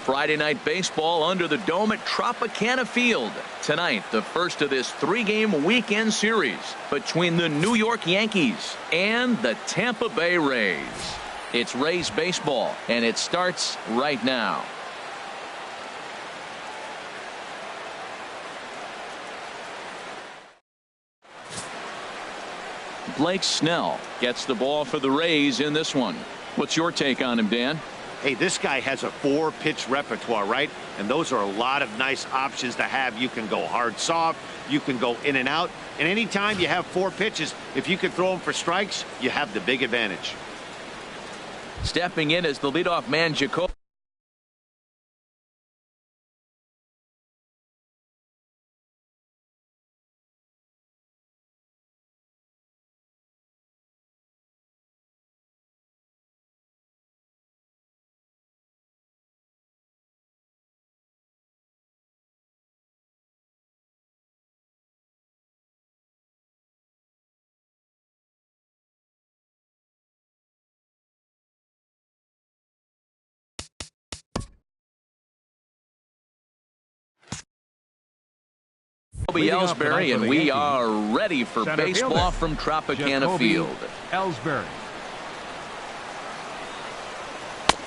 Friday night baseball under the dome at Tropicana Field. Tonight, the first of this three-game weekend series between the New York Yankees and the Tampa Bay Rays. It's Rays baseball, and it starts right now. Blake Snell gets the ball for the Rays in this one. What's your take on him, Dan? Hey, this guy has a 4-pitch repertoire, right? And those are a lot of nice options to have. You can go hard, soft. You can go in and out. And anytime you have 4 pitches, if you can throw them for strikes, you have the big advantage. Stepping in as the leadoff man, Jacoby. Ellsbury, and we are ready for baseball from Tropicana Field. Ellsbury.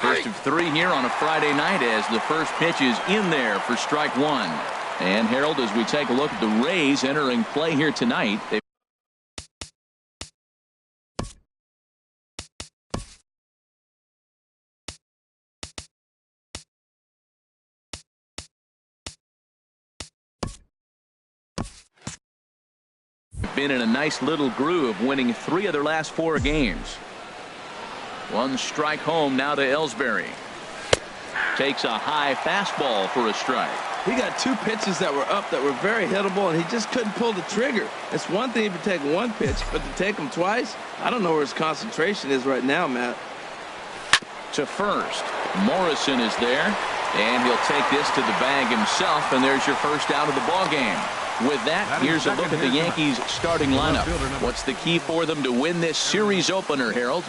First of 3 here on a Friday night as the first pitch is in there for strike 1. And Harold, as we take a look at the Rays entering play here tonight, been in a nice little groove, winning 3 of their last 4 games. 1 strike home now to Ellsbury. Takes a high fastball for a strike. He got 2 pitches that were up that were very hittable, and he just couldn't pull the trigger. It's one thing if you take 1 pitch, but to take them twice, I don't know where his concentration is right now, Matt. To first, Morrison is there, and he'll take this to the bag himself, and there's your first out of the ball game. With that, here's a look at the Yankees starting lineup. What's the key for them to win this series opener, Harold?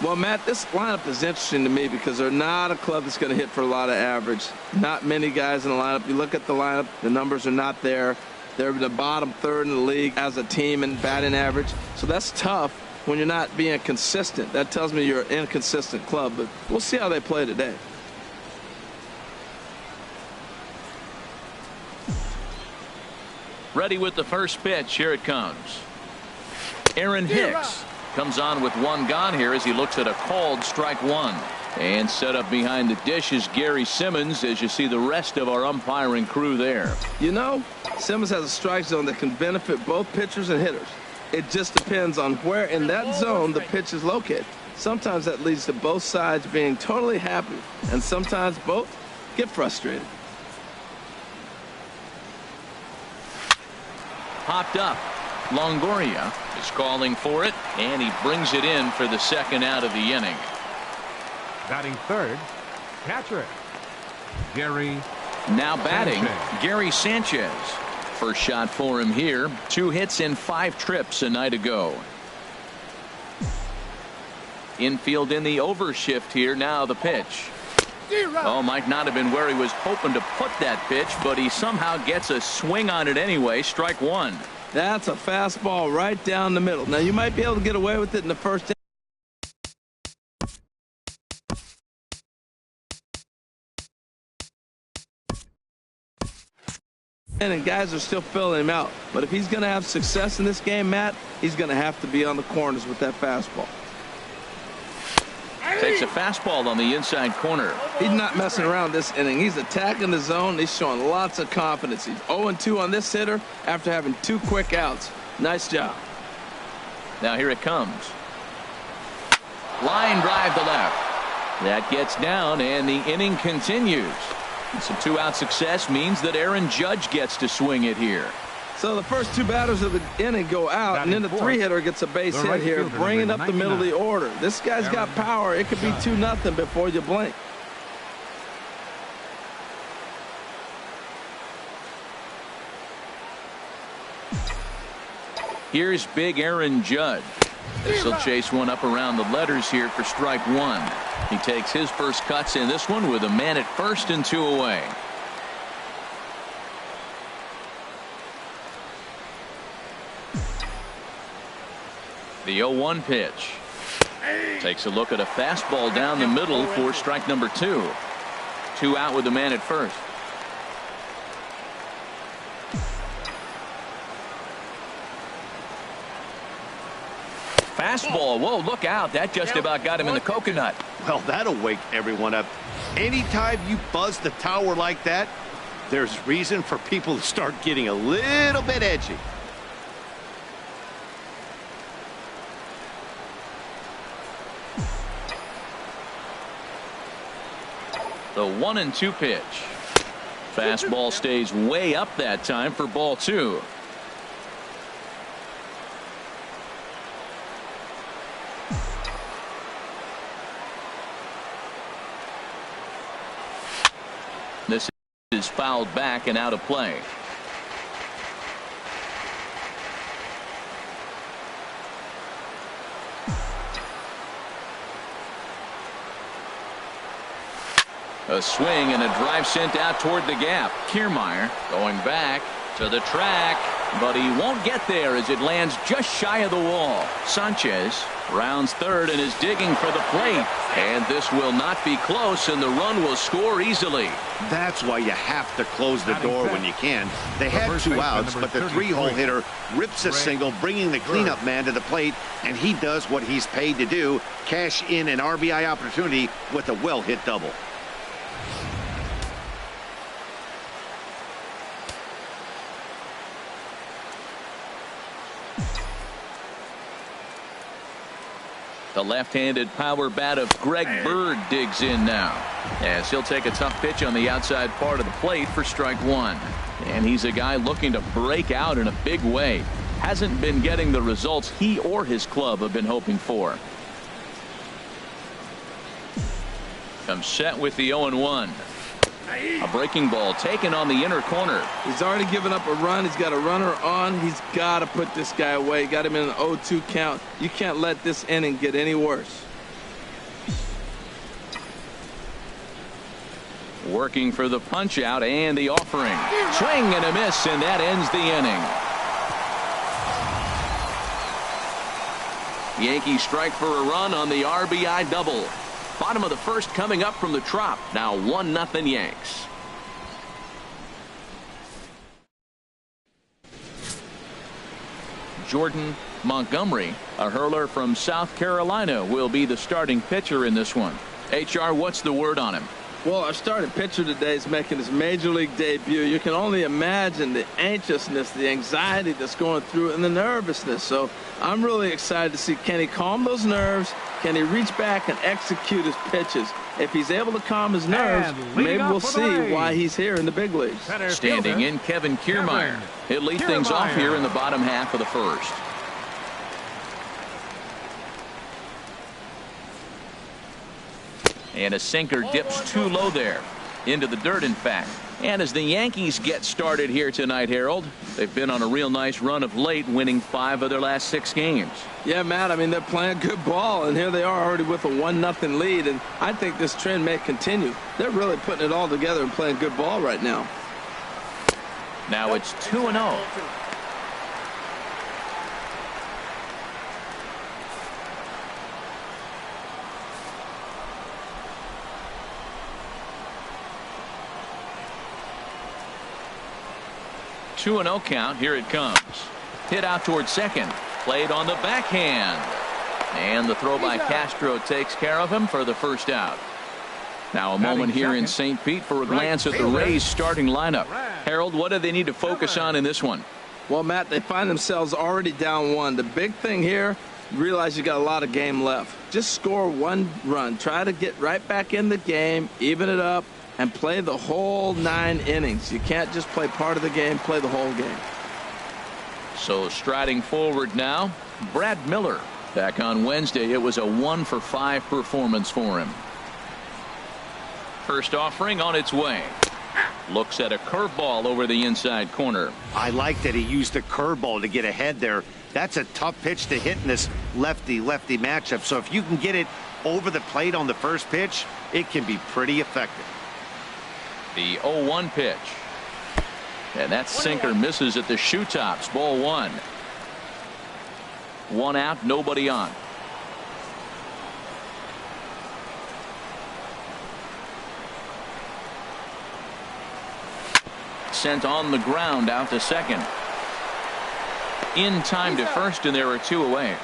Well, Matt, this lineup is interesting to me because they're not a club that's going to hit for a lot of average. Not many guys in the lineup. You look at the lineup, the numbers are not there. They're in the bottom 3rd in the league as a team in batting average. So that's tough when you're not being consistent. That tells me you're an inconsistent club, but we'll see how they play today. Ready with the first pitch. Here it comes. Aaron Hicks comes on with 1 gone here as he looks at a called strike 1. And set up behind the dish is Gary Simmons as you see the rest of our umpiring crew there. You know, Simmons has a strike zone that can benefit both pitchers and hitters. It just depends on where in that zone the pitch is located. Sometimes that leads to both sides being totally happy, and sometimes both get frustrated. Popped up. Longoria is calling for it, and he brings it in for the 2nd out of the inning. Batting 3rd, catcher Gary. Now batting, Sanchez. Gary Sanchez. First shot for him here. 2 hits in 5 trips a night ago. Infield in the overshift here. Now the pitch. Oh, might not have been where he was hoping to put that pitch, but he somehow gets a swing on it anyway. Strike 1. That's a fastball right down the middle. Now, you might be able to get away with it in the first inning, and guys are still filling him out. But if he's going to have success in this game, Matt, he's going to have to be on the corners with that fastball. Takes a fastball on the inside corner. He's not messing around this inning. He's attacking the zone. He's showing lots of confidence. He's 0-2 on this hitter after having 2 quick outs. Nice job. Now here it comes. Line drive to left. That gets down, and the inning continues. Some two-out success means that Aaron Judge gets to swing it here. So the first two batters of the inning go out, and then the three-hitter gets a base hit here, bringing up the middle of the order. This guy's got power. It could be 2-0 before you blink. Here's big Aaron Judge. This will chase one up around the letters here for strike one. He takes his first cuts in this one with a man at first and 2 away. The 0-1 pitch. Takes a look at a fastball down the middle for strike number 2. 2 out with the man at first. Fastball. Whoa, look out. That just about got him in the coconut. Well, that'll wake everyone up. Anytime you buzz the tower like that, there's reason for people to start getting a little bit edgy. The 1-2 pitch. Fastball stays way up that time for ball 2. This is fouled back and out of play. A swing and a drive sent out toward the gap. Kiermaier going back to the track, but he won't get there as it lands just shy of the wall. Sanchez rounds third and is digging for the plate, and this will not be close, and the run will score easily. That's why you have to close the door when you can. They had 2 outs, but the 3-hole hitter rips a single, bringing the cleanup man to the plate, and he does what he's paid to do, cash in an RBI opportunity with a well-hit double. The left-handed power bat of Greg Bird digs in now, as he'll take a tough pitch on the outside part of the plate for strike 1. And he's a guy looking to break out in a big way. Hasn't been getting the results he or his club have been hoping for. Comes set with the 0-1. A breaking ball taken on the inner corner. He's already given up a run. He's got a runner on. He's got to put this guy away. Got him in an 0-2 count. You can't let this inning get any worse. Working for the punch out and the offering. Swing and a miss, and that ends the inning. Yankees strike for a run on the RBI double. Bottom of the first coming up from the Trop. Now 1-0 Yanks. Jordan Montgomery, a hurler from South Carolina, will be the starting pitcher in this one. HR, what's the word on him? Well, our starting pitcher today is making his major league debut. You can only imagine the anxiousness, the anxiety that's going through it, and the nervousness. So I'm really excited to see, can he calm those nerves? Can he reach back and execute his pitches? If he's able to calm his nerves, maybe we'll see why he's here in the big leagues. Standing in, Kevin Kiermaier. He'll lead things off here in the bottom half of the first. And a sinker dips too low there. Into the dirt, in fact. And as the Yankees get started here tonight, Harold, they've been on a real nice run of late, winning 5 of their last 6 games. Yeah, Matt, I mean, they're playing good ball, and here they are already with a 1-0 lead, and I think this trend may continue. They're really putting it all together and playing good ball right now. Now it's 2-0. Two and 0 count. Here it comes. Hit out towards second. Played on the backhand. And the throw by Castro takes care of him for the first out. Now a moment here in St. Pete for a glance at the Rays starting lineup. Harold, what do they need to focus on in this one? Well, Matt, they find themselves already down 1. The big thing here realize you got a lot of game left. Just score one run. Try to get right back in the game, even it up, and play the whole 9 innings. You can't just play part of the game, play the whole game. So striding forward now, Brad Miller. Back on Wednesday, it was a 1-for-5 performance for him. First offering on its way. Looks at a curveball over the inside corner. I like that he used the curveball to get ahead there. That's a tough pitch to hit in this lefty-lefty matchup. So if you can get it over the plate on the first pitch, it can be pretty effective. The 0-1 pitch. And that sinker misses at the shoe tops. Ball 1. 1 out, nobody on. Sent on the ground out to second. In time to first, and there are 2 away.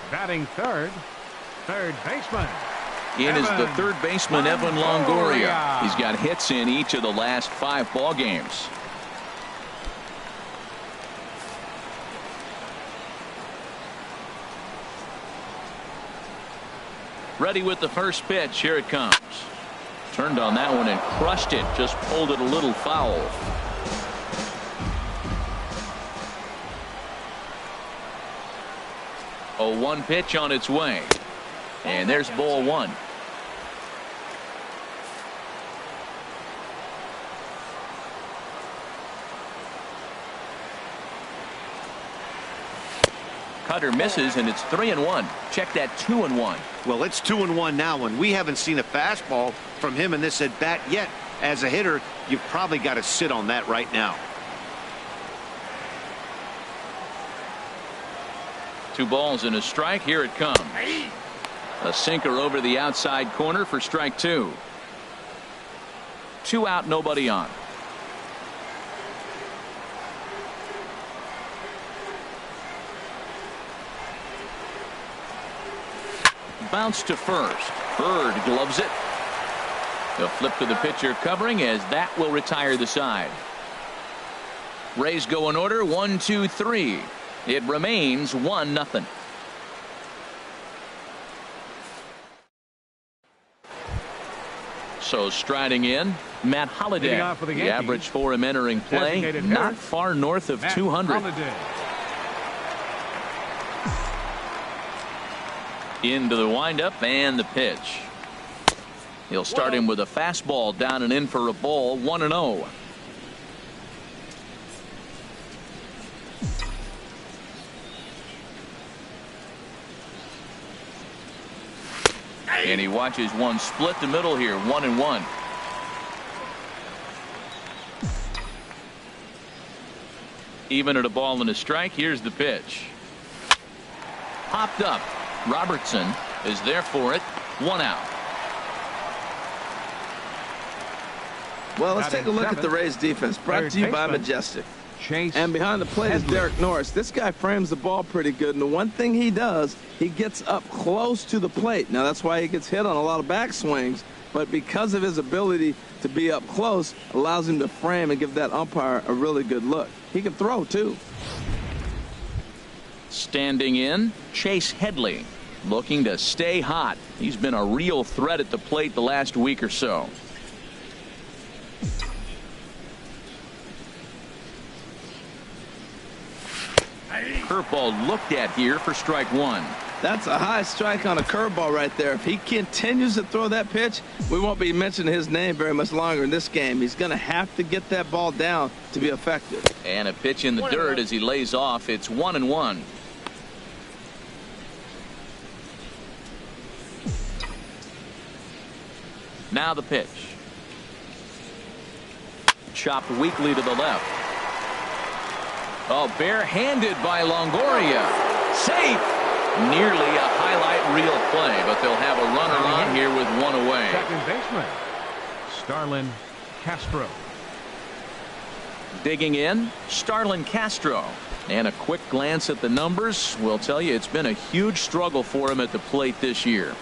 Batting third baseman. In is the third baseman, Evan Longoria. He's got hits in each of the last 5 ball games. Ready with the first pitch. Here it comes. Turned on that one and crushed it. Just pulled it a little foul. A 1 pitch on its way. And there's ball 1. Cutter misses, and it's 3-1. Check that 2-1. Well, it's 2-1 now, and we haven't seen a fastball from him in this at bat yet. As a hitter, you've probably got to sit on that right now. 2 balls and a strike. Here it comes. A sinker over the outside corner for strike 2. 2 out, nobody on. Bounce to first. Bird gloves it. They'll flip to the pitcher covering, as that will retire the side. Rays go in order 1, 2, 3. It remains 1-0. So striding in, Matt Holliday. The average for him entering play, not far north of 200. Into the windup and the pitch. He'll start him with a fastball down and in for a ball. 1-0. And he watches one split the middle here. 1-1. Even at a ball and a strike. Here's the pitch. Popped up. Robertson is there for it. 1 out. Well, let's take a look at the Rays defense, brought to you by Majestic. And behind the plate is Derek Norris. This guy frames the ball pretty good, and the one thing he does, he gets up close to the plate. Now, that's why he gets hit on a lot of backswings, but because of his ability to be up close, allows him to frame and give that umpire a really good look. He can throw, too. Standing in, Chase Headley, looking to stay hot. He's been a real threat at the plate the last week or so. Curveball looked at here for strike 1. That's a high strike on a curveball right there. If he continues to throw that pitch, we won't be mentioning his name very much longer in this game. He's going to have to get that ball down to be effective. And a pitch in the dirt as he lays off. It's 1-1. Now the pitch. Chopped weakly to the left. Oh, barehanded by Longoria. Safe. Nearly a highlight reel play, but they'll have a runner on here with 1 away. Second baseman, Starlin Castro. Digging in, Starlin Castro. And a quick glance at the numbers will tell you it's been a huge struggle for him at the plate this year.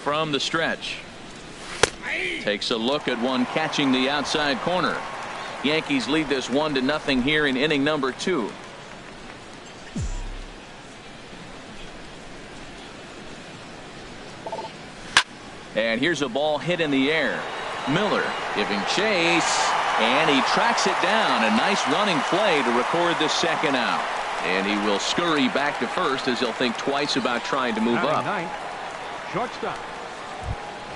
From the stretch. Takes a look at one catching the outside corner. Yankees lead this 1-0 here in inning number 2. And here's a ball hit in the air. Miller giving chase, and he tracks it down. A nice running play to record the second out. And he will scurry back to first as he'll think twice about trying to move up. Ninth, shortstop,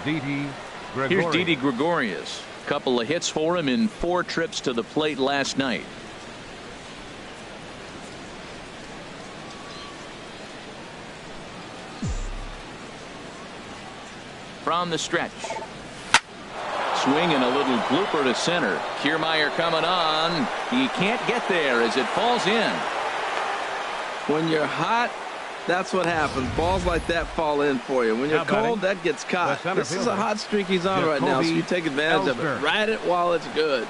Didi Gregorius. Here's Didi Gregorius. Couple of hits for him in 4 trips to the plate last night. From the stretch. Swing and a little blooper to center. Kiermaier coming on. He can't get there as it falls in. When you're hot, that's what happens. Balls like that fall in for you. When you're cold, that gets caught. This is a hot streak he's on right now, so you take advantage of it. Ride it while it's good.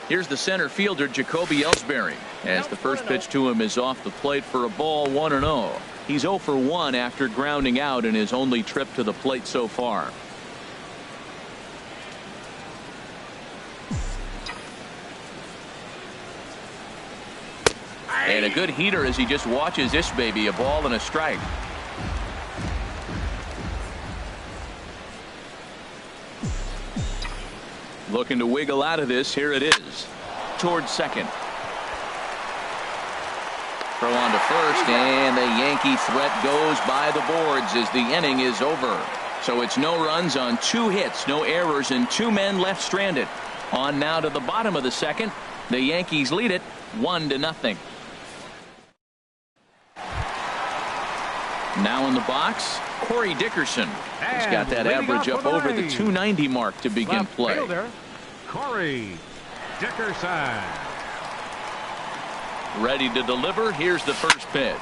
Here's the center fielder, Jacoby Ellsbury, as the first pitch to him is off the plate for a ball, 1-0. He's 0 for 1 after grounding out in his only trip to the plate so far. And a good heater as he just watches this baby, a ball and a strike. Looking to wiggle out of this. Here it is. Towards second. Throw on to first, and the Yankee threat goes by the boards as the inning is over. So it's no runs on 2 hits, no errors, and 2 men left stranded. On now to the bottom of the second. The Yankees lead it 1-0. Now in the box, Corey Dickerson. He's got that average up over the 290 mark to begin play. Fielder, Corey Dickerson. Ready to deliver. Here's the first pitch.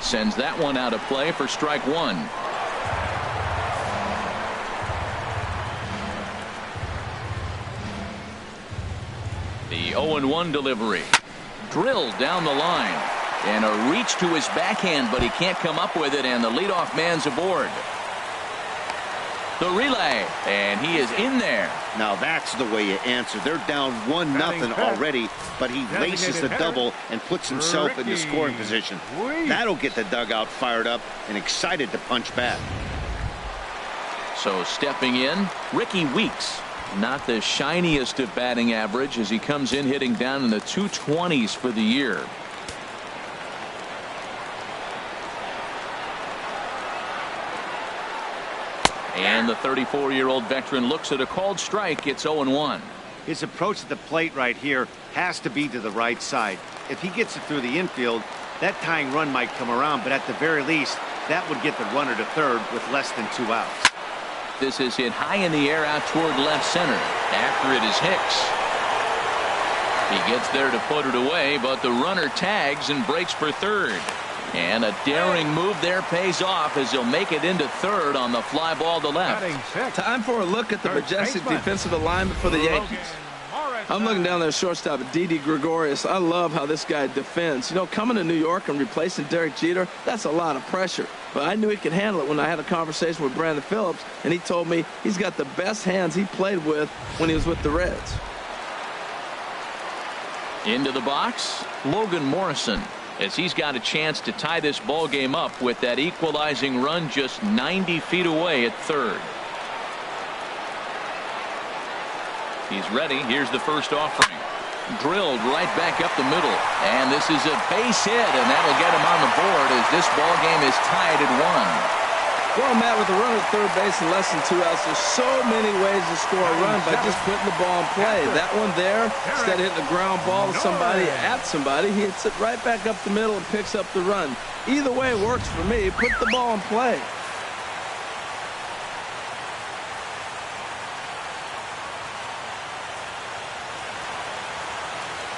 Sends that one out of play for strike 1. The 0-1 delivery. Drilled down the line. And a reach to his backhand, but he can't come up with it, and the leadoff man's aboard. The relay, and he is in there. Now that's the way you answer. They're down 1-0 already, but he laces the double and puts himself in the scoring position. That'll get the dugout fired up and excited to punch back. So stepping in, Ricky Weeks. Not the shiniest of batting average as he comes in hitting down in the 220s for the year. And the 34-year-old veteran looks at a called strike. It's 0-1. His approach to the plate right here has to be to the right side. If he gets it through the infield, that tying run might come around, but at the very least, that would get the runner to third with less than 2 outs. This is hit high in the air out toward left center. After it is Hicks. He gets there to put it away, but the runner tags and breaks for third. And a daring move there pays off as he'll make it into third on the fly ball to left. Time for a look at the majestic defensive alignment for the Yankees. I'm looking down there, shortstop, Didi Gregorius. I love how this guy defends. You know, coming to New York and replacing Derek Jeter, that's a lot of pressure. But I knew he could handle it when I had a conversation with Brandon Phillips, and he told me he's got the best hands he played with when he was with the Reds. Into the box, Logan Morrison, as he's got a chance to tie this ball game up with that equalizing run just 90 feet away at third. He's ready. Here's the first offering. Drilled right back up the middle. And this is a base hit, and that'll get him on the board as this ball game is tied at 1. Well, Matt, with a runner at third base and less than 2 outs, there's so many ways to score a run by just putting the ball in play. That one there, instead of hitting a ground ball to somebody, at somebody, he hits it right back up the middle and picks up the run. Either way works for me. Put the ball in play.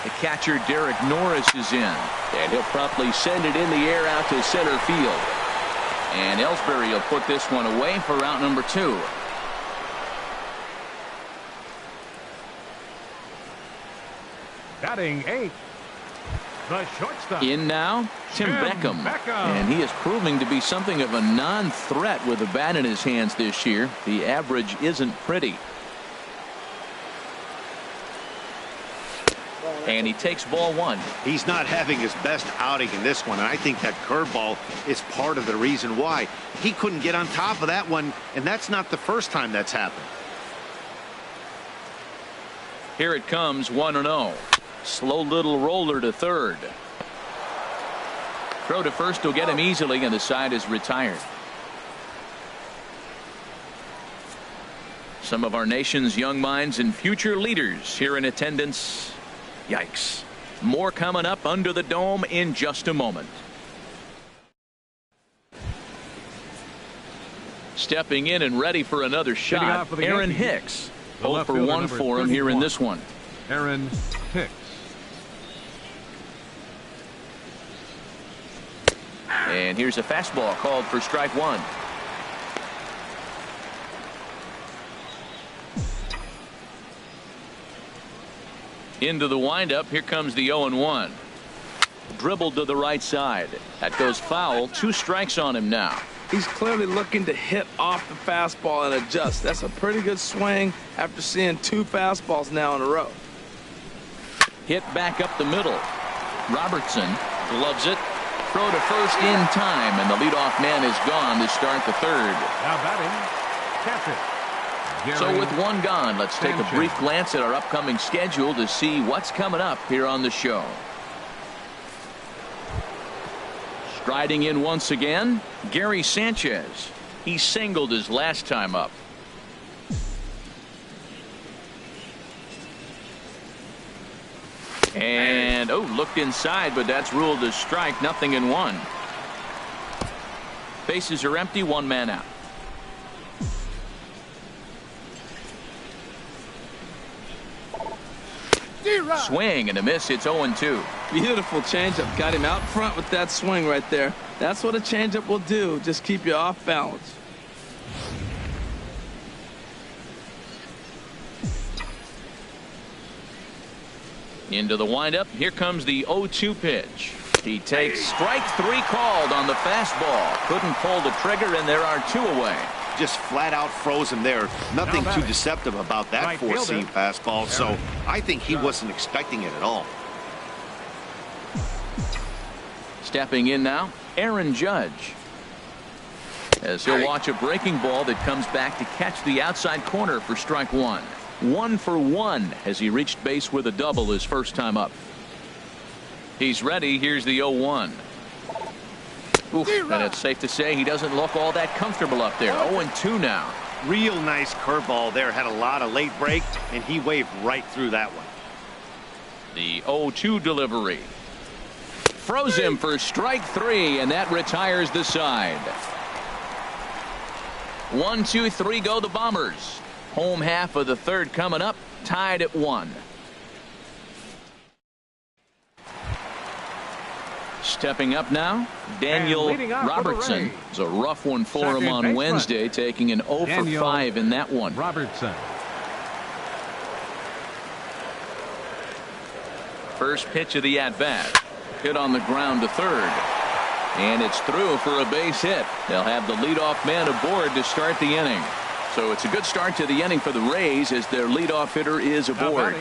The catcher, Derek Norris, is in. And he'll promptly send it in the air out to center field. And Ellsbury will put this one away for out number 2. Batting 8th, The shortstop. In now, Tim Beckham. And he is proving to be something of a non-threat with a bat in his hands this year. The average isn't pretty. And he takes ball one. He's not having his best outing in this one, and I think that curveball is part of the reason why. He couldn't get on top of that one, and that's not the first time that's happened. Here it comes, 1-0. Slow little roller to third. Throw to first will get him easily, and the side is retired. Some of our nation's young minds and future leaders here in attendance. Yikes. More coming up under the dome in just a moment. Stepping in and ready for another shot, Aaron Hicks. 0 for 1 for him here in this one. Aaron Hicks. And here's a fastball called for strike one. Into the windup. Here comes the 0-1. Dribbled to the right side. That goes foul. 2 strikes on him now. He's clearly looking to hit off the fastball and adjust. That's a pretty good swing after seeing 2 fastballs now in a row. Hit back up the middle. Robertson gloves it. Throw to first in time, and the leadoff man is gone to start the third. Now batting, catcher. So with one gone, let's take a brief glance at our upcoming schedule to see what's coming up here on the show. Striding in once again, Gary Sanchez. He singled his last time up. And looked inside, but that's ruled a strike. 0-1. Bases are empty. 1 man out. Swing and a miss. It's 0-2. Beautiful changeup. Got him out front with that swing right there. That's what a changeup will do. Just keep you off balance. Into the windup. Here comes the 0-2 pitch. He takes strike 3 called on the fastball. Couldn't pull the trigger, and there are 2 away. Just flat out froze him there. Nothing too deceptive about that four-seam fastball, so I think he wasn't expecting it at all. Stepping in now, Aaron Judge. As he'll watch a breaking ball that comes back to catch the outside corner for strike 1. 1 for 1 as he reached base with a double his first time up. He's ready. Here's the 0-1. Oof, and it's safe to say he doesn't look all that comfortable up there. 0-2 now. Real nice curveball there. Had a lot of late break, and he waved right through that one. The 0-2 delivery. Froze him for strike 3, and that retires the side. 1, 2, 3 go the Bombers. Home half of the third coming up, tied at 1. Stepping up now, Daniel Robertson. It's a rough one for him on Wednesday, taking an 0 for 5 in that one. Robertson. First pitch of the at-bat. Hit on the ground to third. And it's through for a base hit. They'll have the leadoff man aboard to start the inning. So it's a good start to the inning for the Rays as their leadoff hitter is aboard.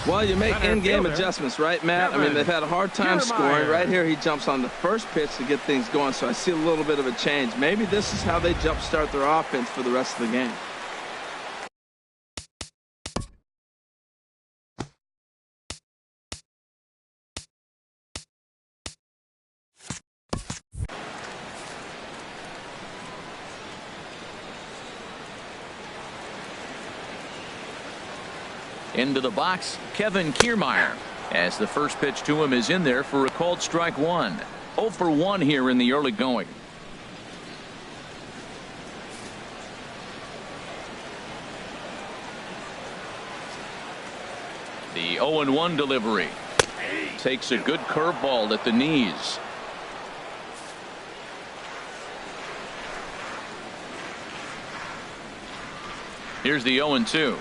Well, you make in-game adjustments, right, Matt? I mean, they've had a hard time scoring. Right here, he jumps on the first pitch to get things going, so I see a little bit of a change. Maybe this is how they jumpstart their offense for the rest of the game. Into the box, Kevin Kiermaier, as the first pitch to him is in there for a called strike 1. 0 for 1 here in the early going. The 0-1 delivery. Takes a good curveball at the knees. Here's the 0-2.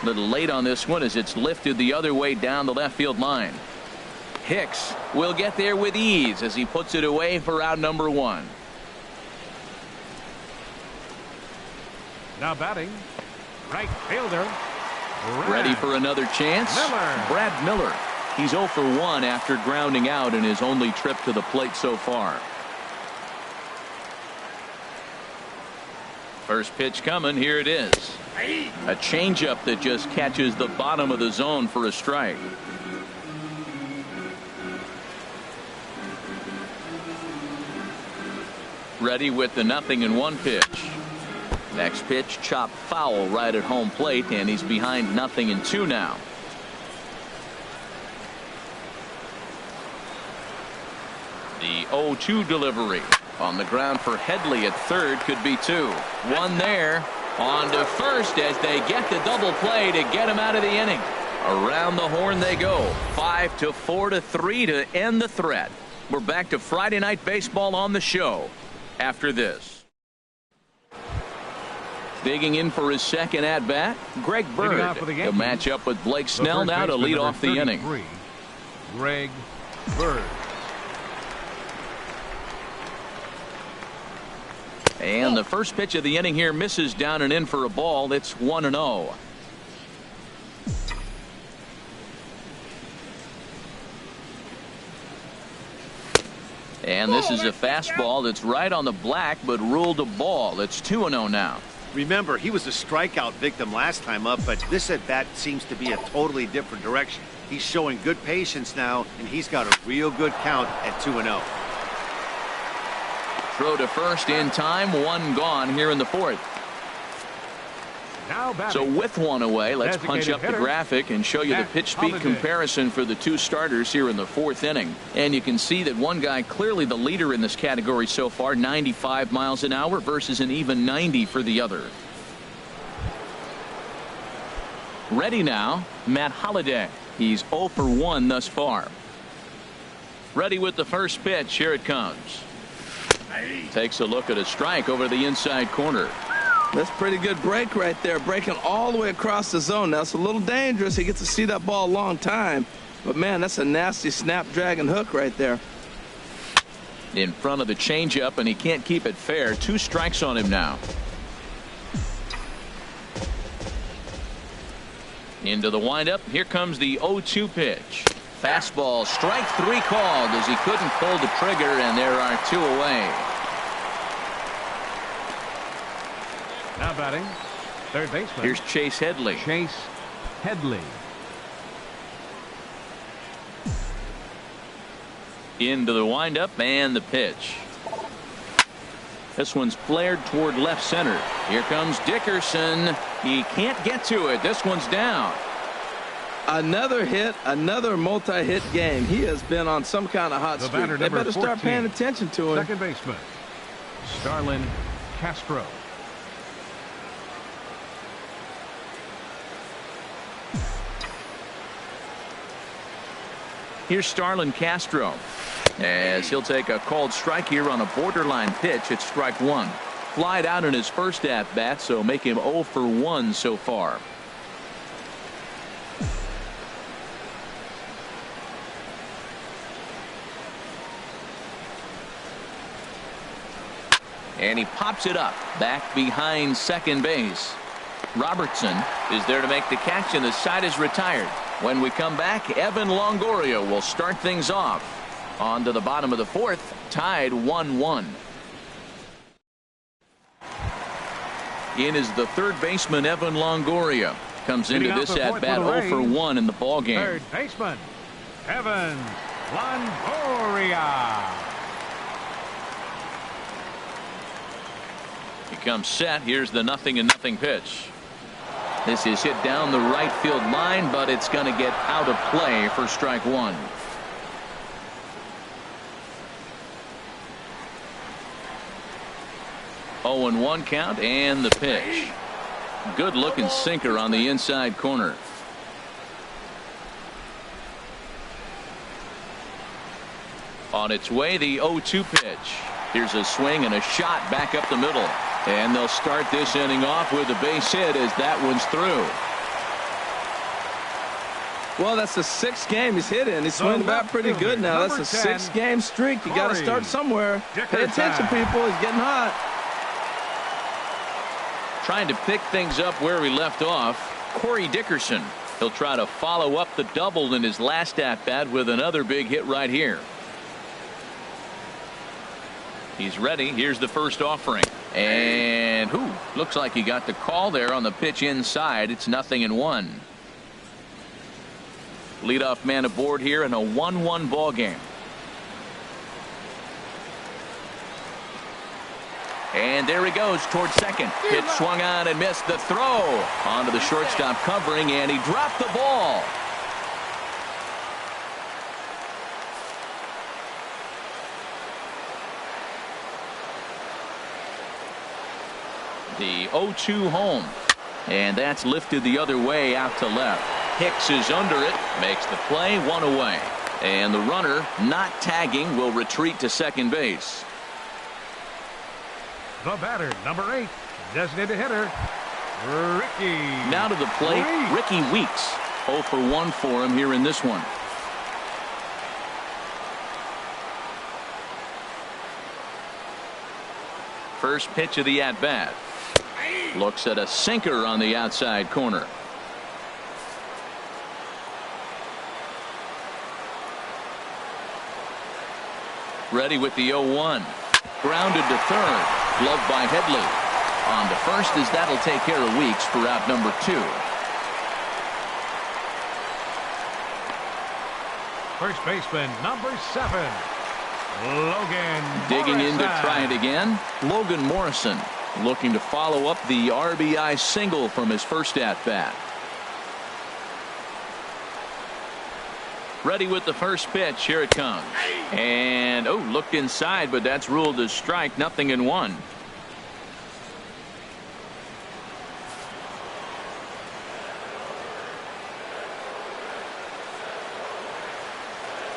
Little late on this one as it's lifted the other way down the left field line. Hicks will get there with ease as he puts it away for out number 1. Now batting, right fielder. Ready for another chance? Miller. Brad Miller. He's 0 for 1 after grounding out in his only trip to the plate so far. First pitch coming. Here it is. A changeup that just catches the bottom of the zone for a strike. Ready with the 0-1 pitch. Next pitch chopped foul right at home plate, and he's behind 0-2 now. The 0-2 delivery on the ground for Headley at third, could be 2. One there. On to first as they get the double play to get him out of the inning. Around the horn they go. 5-4-3 to end the threat. We're back to Friday Night Baseball on the show after this. Digging in for his second at bat, Greg Bird. He'll match up with Blake Snell now to lead off the inning. Greg Bird. And the first pitch of the inning here misses down and in for a ball. It's 1-0. And this is a fastball that's right on the black but ruled a ball. It's 2-0 now. Remember, he was a strikeout victim last time up, but this at bat seems to be a totally different direction. He's showing good patience now, and he's got a real good count at 2-0. Throw to first in time. One gone here in the fourth. So with one away, let's punch up the graphic and show you the pitch speed comparison for the two starters here in the fourth inning. And you can see that one guy clearly the leader in this category so far, 95 miles an hour versus an even 90 for the other. Ready now, Matt Holliday. He's 0 for 1 thus far. Ready with the first pitch. Here it comes. Takes a look at a strike over the inside corner. That's pretty good break right there, breaking all the way across the zone. Now it's a little dangerous. He gets to see that ball a long time, but man, that's a nasty snapdragon hook right there. In front of the changeup, and he can't keep it fair. 2 strikes on him now. Into the windup. Here comes the 0-2 pitch. Fastball, strike 3 called as he couldn't pull the trigger, and there are 2 away. Now batting, third baseman. Here's Chase Headley. Chase Headley. Into the windup and the pitch. This one's flared toward left center. Here comes Dickerson. He can't get to it. This one's down. Another hit, another multi-hit game. He has been on some kind of hot streak. They better start paying attention to him. Second baseman, Starlin Castro. Here's Starlin Castro as he'll take a called strike here on a borderline pitch at strike 1. Flied out in his first at bat, so make him 0 for 1 so far. And he pops it up back behind second base. Robertson is there to make the catch, and the side is retired. When we come back, Evan Longoria will start things off. On to the bottom of the fourth, tied 1-1. In is the third baseman, Evan Longoria. Comes into this at bat 0 for 1 in the ball game. Third baseman, Evan Longoria. He comes set. Here's the 0-0 pitch. This is hit down the right field line, but it's going to get out of play for strike 1. Oh, and 1 count, and the pitch. Good looking sinker on the inside corner. On its way, the 0-2 pitch. Here's a swing and a shot back up the middle. And they'll start this inning off with a base hit as that one's through. Well, that's the 6th game he's hit in. He's swinging the bat pretty good now. That's a 6-game streak. You got to start somewhere. Pay attention, people. He's getting hot. Trying to pick things up where he left off. Corey Dickerson. He'll try to follow up the double in his last at-bat with another big hit right here. He's ready. Here's the first offering. And looks like he got the call there on the pitch inside. It's 0-1. Leadoff man aboard here in a 1-1 ball game. And there he goes towards second. Pitch swung on and missed. The throw onto the shortstop covering, and he dropped the ball. The 0-2 home, and that's lifted the other way out to left. Hicks is under it, makes the play, 1 away, and the runner not tagging will retreat to second base. The batter, number 8, designated hitter, Ricky. Now to the plate, Ricky Weeks. 0 for 1 for him here in this one. First pitch of the at-bat. Looks at a sinker on the outside corner. Ready with the 0-1. Grounded to third. Gloved by Headley. On to first, as that'll take care of Weeks for out number 2. First baseman, number 7, Logan Digging in to Morrison. try it again. Logan Morrison looking to follow up the RBI single from his first at-bat. Ready with the first pitch. Here it comes. And looked inside, but that's ruled as strike. 0-1.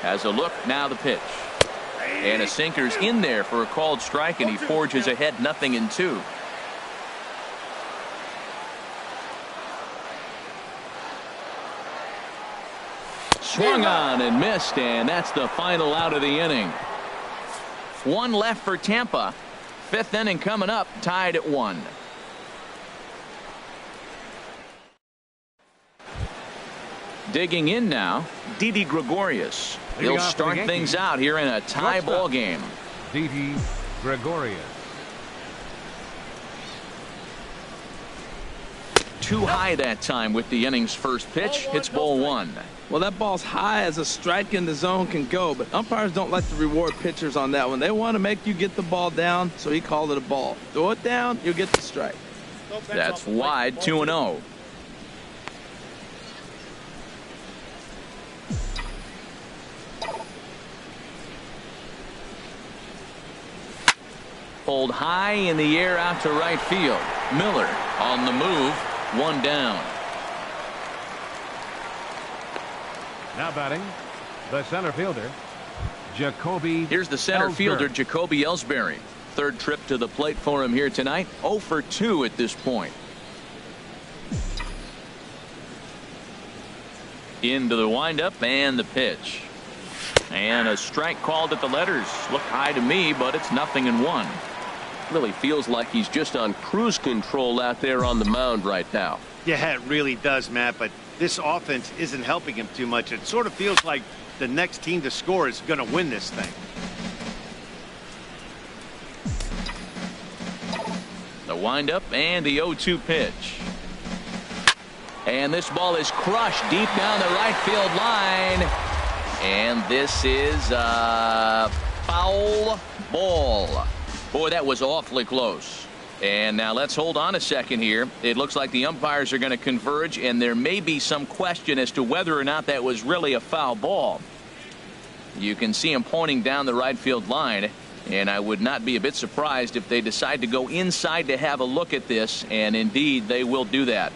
Has a look. Now the pitch. And a sinker's in there for a called strike, and he forges ahead 0-2. Swung on and missed, and that's the final out of the inning. 1 left for Tampa. 5th inning coming up, tied at 1. Digging in now, Didi Gregorius. He'll start things out here in a tie ball game. Didi Gregorius. Too high that time with the inning's first pitch. Hits ball 1. Well, that ball's high as a strike in the zone can go, but umpires don't like to reward pitchers on that one. They want to make you get the ball down, so he called it a ball. Throw it down, you'll get the strike. That's wide, 2-0. Pulled high in the air out to right field. Miller on the move. 1 down. Now batting, the center fielder, Jacoby. Here's the center Ellsbury. fielder, Jacoby Ellsbury. Third trip to the plate for him here tonight. 0 for 2 at this point. Into the windup and the pitch. And a strike called at the letters. Looked high to me, but it's 0-1. Really feels like he's just on cruise control out there on the mound right now. Yeah, it really does, Matt, but this offense isn't helping him too much. It sort of feels like the next team to score is going to win this thing. The windup and the 0-2 pitch. And this ball is crushed deep down the right field line. And this is a foul ball. Boy, that was awfully close. And now let's hold on a second here. It looks like the umpires are going to converge, and there may be some question as to whether or not that was really a foul ball. You can see him pointing down the right field line, and I would not be a bit surprised if they decide to go inside to have a look at this, and indeed they will do that.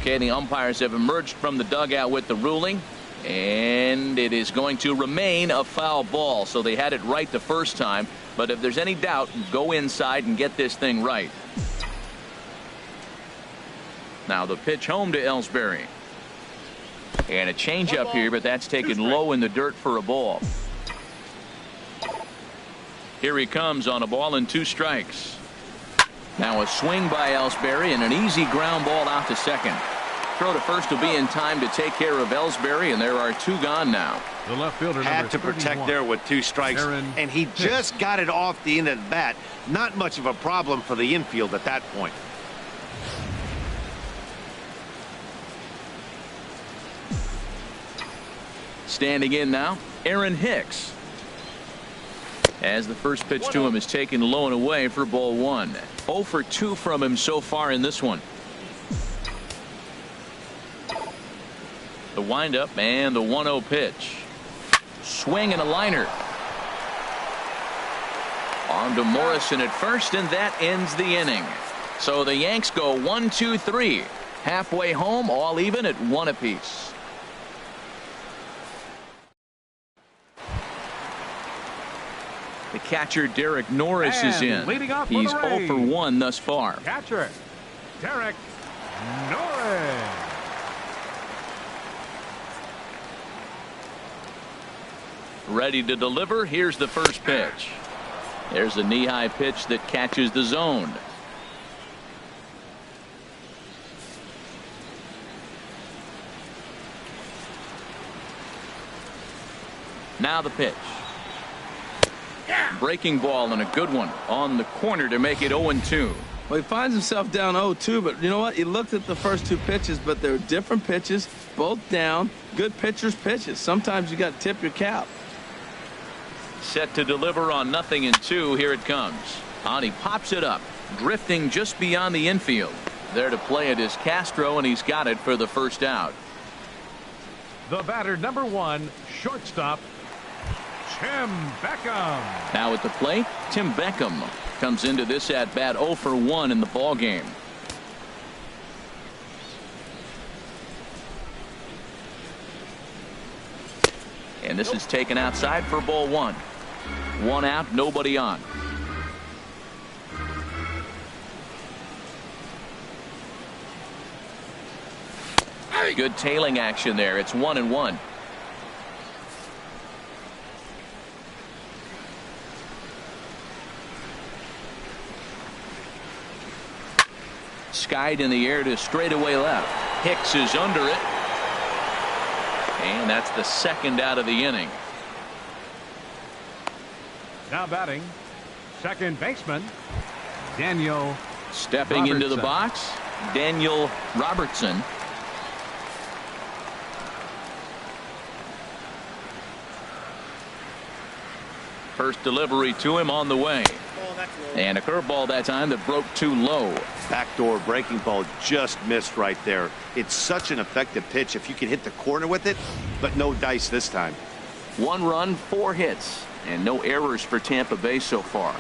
Okay, the umpires have emerged from the dugout with the ruling. And it is going to remain a foul ball. So they had it right the first time. But if there's any doubt, go inside and get this thing right. Now the pitch home to Ellsbury. And a changeup here, but that's taken low in the dirt for a ball. Here he comes on a ball and 2 strikes. Now a swing by Ellsbury and an easy ground ball out to second. Throw to first will be in time to take care of Ellsbury, and there are 2 gone now. The left fielder had to protect 31. there with 2 strikes, and he just got it off the end of the bat. Not much of a problem for the infield at that point. Standing in now, Aaron Hicks. As the first pitch to him is taken low and away for ball 1. 0 for 2 from him so far in this one. The windup and the 1-0 pitch. Swing and a liner. On to Morrison at first, and that ends the inning. So the Yanks go 1, 2, 3. Halfway home, all even at 1 apiece. The catcher Derek Norris is in. He's 0 for 1 thus far. Catcher Derek Norris. Ready to deliver. Here's the first pitch. There's a knee-high pitch that catches the zone. Now the pitch. Breaking ball and a good one on the corner to make it 0-2. Well, he finds himself down 0-2, but you know what? He looked at the first 2 pitches, but they're different pitches, both down. Good pitchers' pitches. Sometimes you got to tip your cap. Set to deliver on 0-2. Here it comes. And he pops it up, drifting just beyond the infield. There to play it is Castro, and he's got it for the first out. The batter, number 1, shortstop, Tim Beckham. Now at the plate, Tim Beckham comes into this at bat 0 for 1 in the ball game. And this is taken outside for ball 1. 1 out, nobody on. Good tailing action there. It's 1-1. Skied in the air to straightaway left. Hicks is under it. And that's the second out of the inning. Now batting, second baseman, Daniel Stepping Robertson. into the box, Daniel Robertson. First delivery to him on the way. And a curveball that time that broke too low. Backdoor breaking ball just missed right there. It's such an effective pitch if you can hit the corner with it, but no dice this time. 1 run, 4 hits, and no errors for Tampa Bay so far.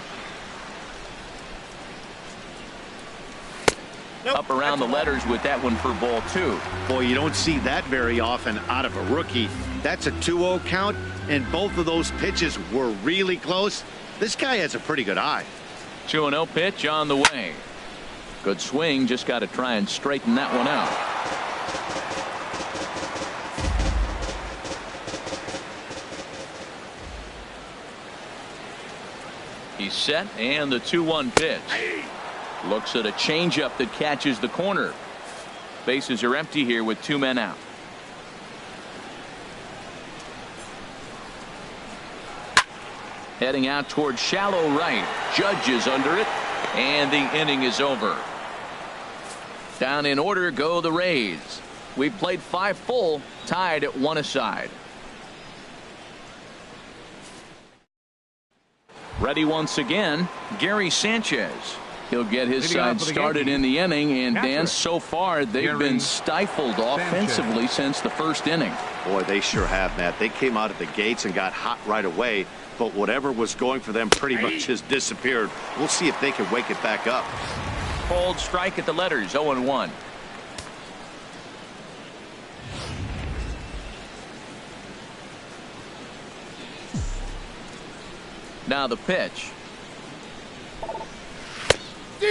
Up around the letters with that one for ball 2. Boy, you don't see that very often out of a rookie. That's a 2-0 count, and both of those pitches were really close. This guy has a pretty good eye. 2-0 pitch on the way. Good swing, just got to try and straighten that one out. He's set, and the 2-1 pitch. Looks at a changeup that catches the corner. Bases are empty here with 2 men out. Heading out toward shallow right. Judge is under it, and the inning is over. Down in order go the Rays. We've played 5 full, tied at 1 aside. Ready once again, Gary Sanchez. He'll get his side started in the inning, and Dan, so far they've been stifled offensively since the first inning. Boy, they sure have, Matt. They came out of the gates and got hot right away, but whatever was going for them pretty much has disappeared. We'll see if they can wake it back up. Cold strike at the letters, 0-1. Now the pitch.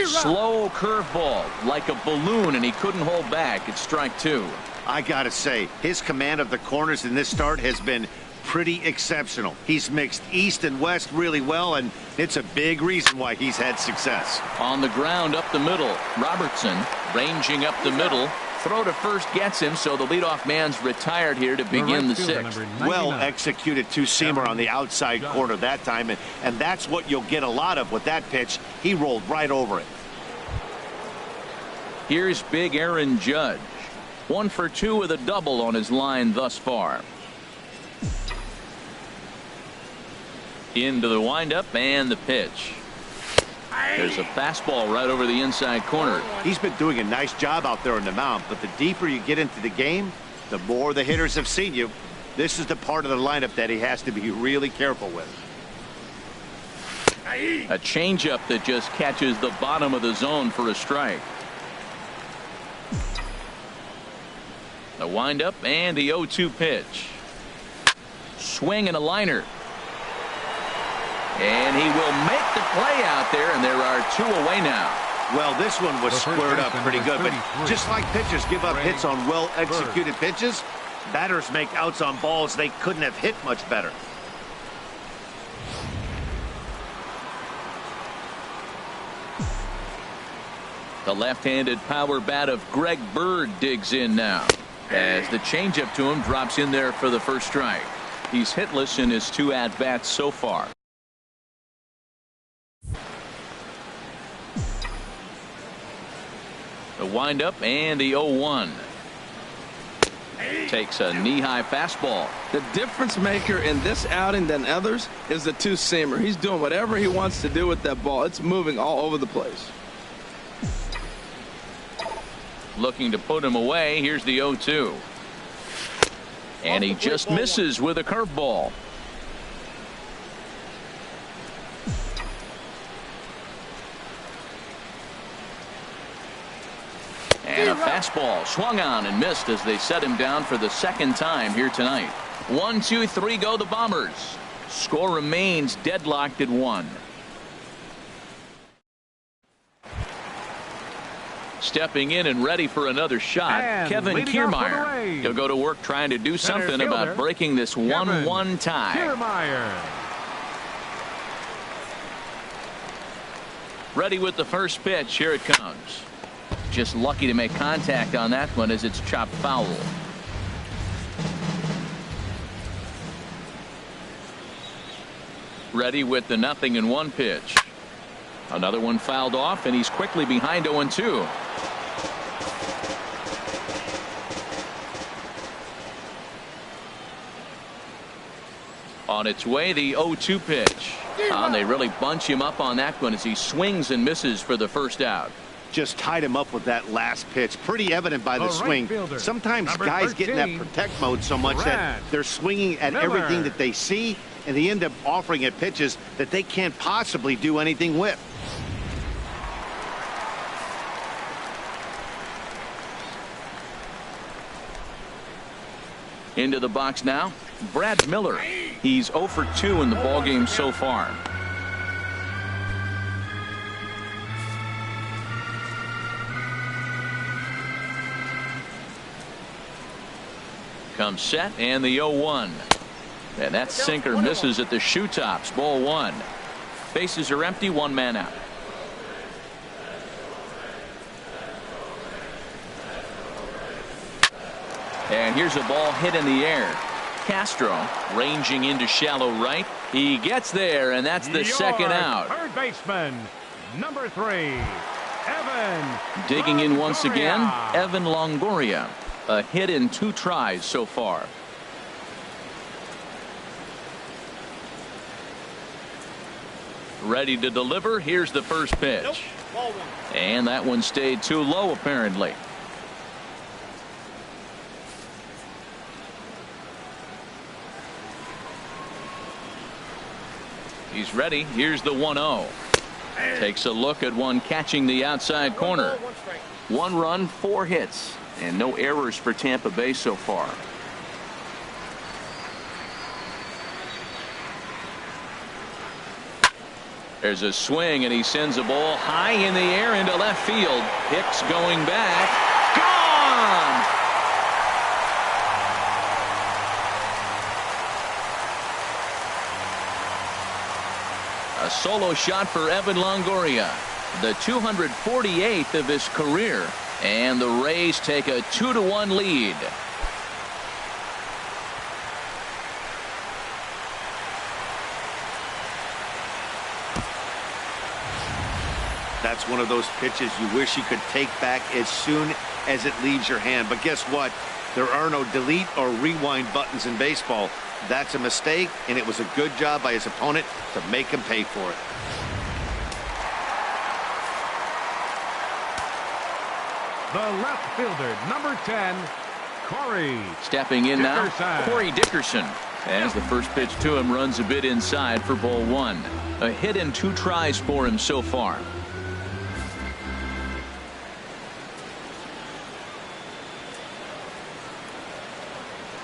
Slow curveball, like a balloon, and he couldn't hold back. It's strike two. I gotta say, his command of the corners in this start has been pretty exceptional. He's mixed east and west really well, and it's a big reason why he's had success. On the ground up the middle, Robertson ranging up the middle. Throw to first gets him, so the leadoff man's retired here to begin the sixth. Well executed two-seamer on the outside corner that time, and that's what you'll get a lot of with that pitch. He rolled right over it. Here's big Aaron Judge. 1 for 2 with a double on his line thus far. Into the windup and the pitch. There's a fastball right over the inside corner. He's been doing a nice job out there on the mound, but the deeper you get into the game, the more the hitters have seen you. This is the part of the lineup that he has to be really careful with. A changeup that just catches the bottom of the zone for a strike. The windup and the 0-2 pitch. Swing and a liner. And he will make the play out there, and there are 2 away now. Well, this one was squared up pretty good, but just like pitchers give up hits on well-executed pitches, batters make outs on balls they couldn't have hit much better. The left-handed power bat of Greg Bird digs in now, as the changeup to him drops in there for the first strike. He's hitless in his 2 at-bats so far. The windup and the 0-1. Takes a knee-high fastball. The difference maker in this outing than others is the two-seamer. He's doing whatever he wants to do with that ball. It's moving all over the place. Looking to put him away. Here's the 0-2. And he just misses with a curveball. And a fastball swung on and missed as they set him down for the second time here tonight. 1, 2, 3 go the Bombers. Score remains deadlocked at 1. Stepping in and ready for another shot, and Kevin Kiermaier. He'll go to work trying to do something about breaking this 1-1 tie. Kiermaier. Ready with the first pitch. Here it comes. Just lucky to make contact on that one as it's chopped foul. Ready with the 0-1 pitch. Another one fouled off, and he's quickly behind 0-2. On its way, the 0-2 pitch. And they really bunch him up on that one as he swings and misses for the first out. Just tied him up with that last pitch. Pretty evident by the swing. Sometimes guys get in that protect mode so much that they're swinging at everything that they see, and they end up offering at pitches that they can't possibly do anything with. Into the box now, Brad Miller. He's 0 for 2 in the ballgame so far. Comes set and the 0-1. And that sinker misses at the shoe tops. Ball 1. Bases are empty. 1 man out. And here's a ball hit in the air. Castro ranging into shallow right. He gets there, and that's the second out. Third baseman, number 3, Evan. Digging in once again, Evan Longoria. A hit in 2 tries so far. Ready to deliver. Here's the first pitch. And that one stayed too low apparently. He's ready. Here's the 1-0. Takes a look at one catching the outside corner. 1 run, 4 hits. And no errors for Tampa Bay so far. There's a swing, and he sends a ball high in the air into left field. Hicks going back. Gone! A solo shot for Evan Longoria, the 248th of his career, and the Rays take a 2-1 lead. That's one of those pitches you wish you could take back as soon as it leaves your hand. But guess what? There are no delete or rewind buttons in baseball. That's a mistake, and it was a good job by his opponent to make him pay for it. The left fielder, number 10, Corey. Stepping in now, Dickerson. Corey Dickerson. As the first pitch to him runs a bit inside for ball 1. A hit and 2 tries for him so far.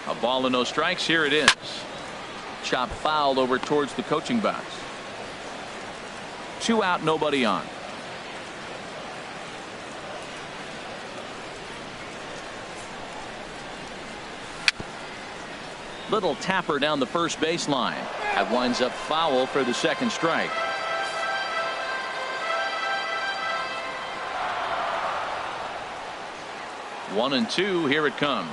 A ball and no strikes. Here it is. Chop fouled over towards the coaching box. 2 out, nobody on. Little tapper down the first baseline. That winds up foul for the second strike. One and two. Here it comes.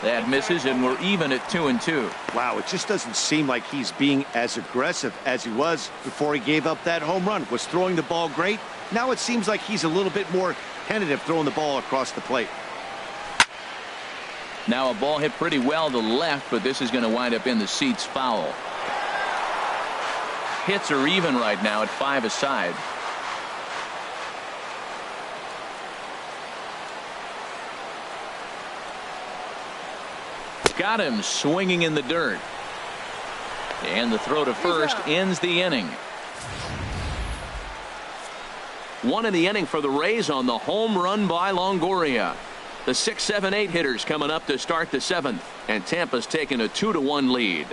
That misses, and we're even at 2-2. Wow, it just doesn't seem like he's being as aggressive as he was before he gave up that home run. Was throwing the ball great. Now it seems like he's a little bit more tentative throwing the ball across the plate. Now a ball hit pretty well to the left, but this is going to wind up in the seats foul. Hits are even right now at 5 aside. Got him swinging in the dirt. And the throw to first ends the inning. 1 in the inning for the Rays on the home run by Longoria. The 6, 7, 8 hitters coming up to start the 7th, and Tampa's taking a 2-1 lead.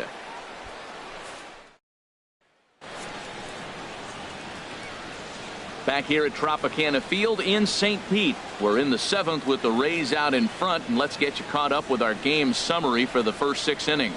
Back here at Tropicana Field in St. Pete. We're in the 7th with the Rays out in front, and let's get you caught up with our game summary for the first 6 innings.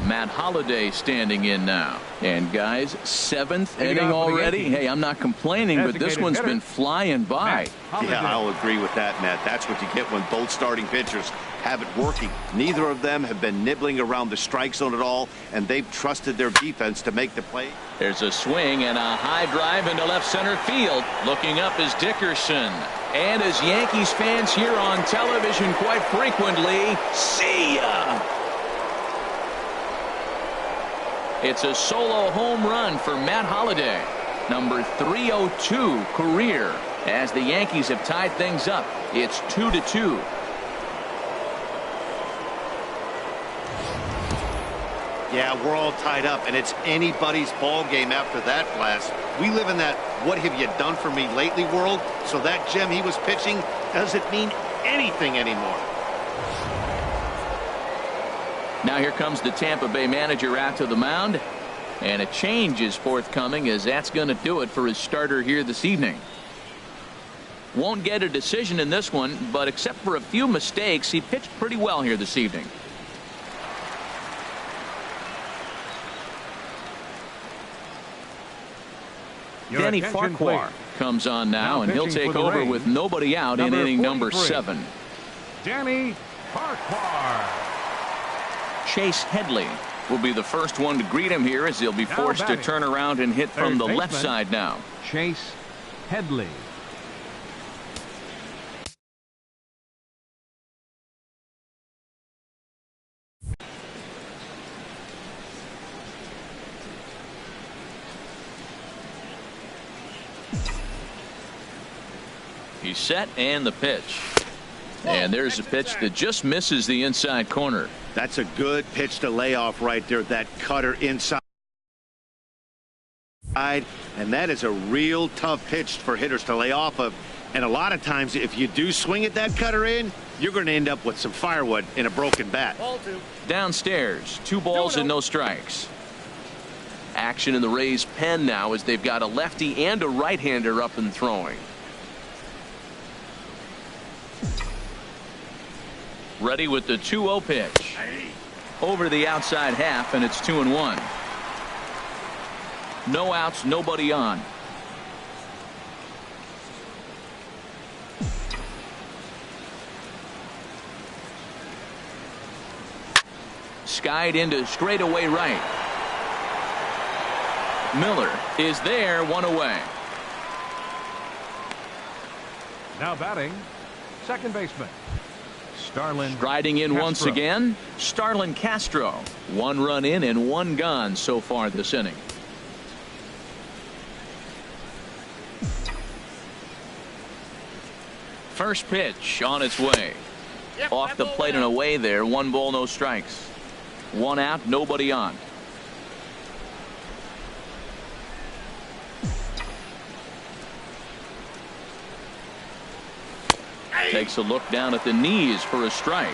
Matt Holliday standing in now. And guys, 7th inning already. Hey, I'm not complaining, but this one's been flying by. Yeah, I'll agree with that, Matt. That's what you get when both starting pitchers have it working. Neither of them have been nibbling around the strike zone at all, and they've trusted their defense to make the play. There's a swing and a high drive into left center field. Looking up is Dickerson. And as Yankees fans hear on television quite frequently, see ya! It's a solo home run for Matt Holliday. Number 302 career. As the Yankees have tied things up, it's 2-2. Yeah, we're all tied up, and it's anybody's ball game after that blast. We live in that what have you done for me lately world, so that gem he was pitching doesn't mean anything anymore. Now here comes the Tampa Bay manager out to the mound, and a change is forthcoming, as that's going to do it for his starter here this evening. Won't get a decision in this one, but except for a few mistakes, he pitched pretty well here this evening. Danny Farquhar comes on now, and he'll take over with nobody out in inning number 7. Danny Farquhar. Chase Headley will be the first one to greet him here, as he'll be forced to turn around and hit from the left side now. Chase Headley. He's set, and the pitch. And there's a pitch that just misses the inside corner. That's a good pitch to lay off right there. That cutter inside. And that is a real tough pitch for hitters to lay off of. And a lot of times, if you do swing at that cutter in, you're going to end up with some firewood in a broken bat. Downstairs, 2 balls and no strikes. Action in the Rays pen now as they've got a lefty and a right-hander up and throwing. Ready with the 2-0 pitch. Over the outside half, and it's 2-1. No outs, nobody on. Skied into straightaway right. Miller is there, one away. Now batting, second baseman Starlin. Striding in Castro. once again, Starlin Castro. 1 run in and 1 gone so far this inning. First pitch on its way. Off the plate and away there. 1 ball, no strikes. 1 out, nobody on. Takes a look down at the knees for a strike.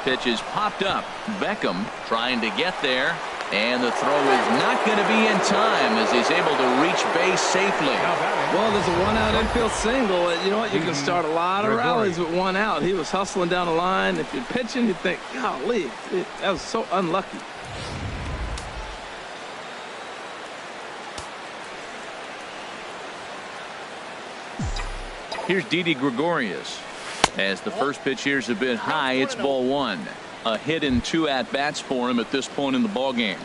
Pitch is popped up. Beckham trying to get there. And the throw is not going to be in time as he's able to reach base safely. Well, there's a 1-out infield single. You know what? You can start a lot of rallies with 1 out. He was hustling down the line. If you're pitching, you think, golly, that was so unlucky. Here's Didi Gregorius. As the first pitch here's a bit high, it's ball 1. A hit and 2 at-bats for him at this point in the ball game.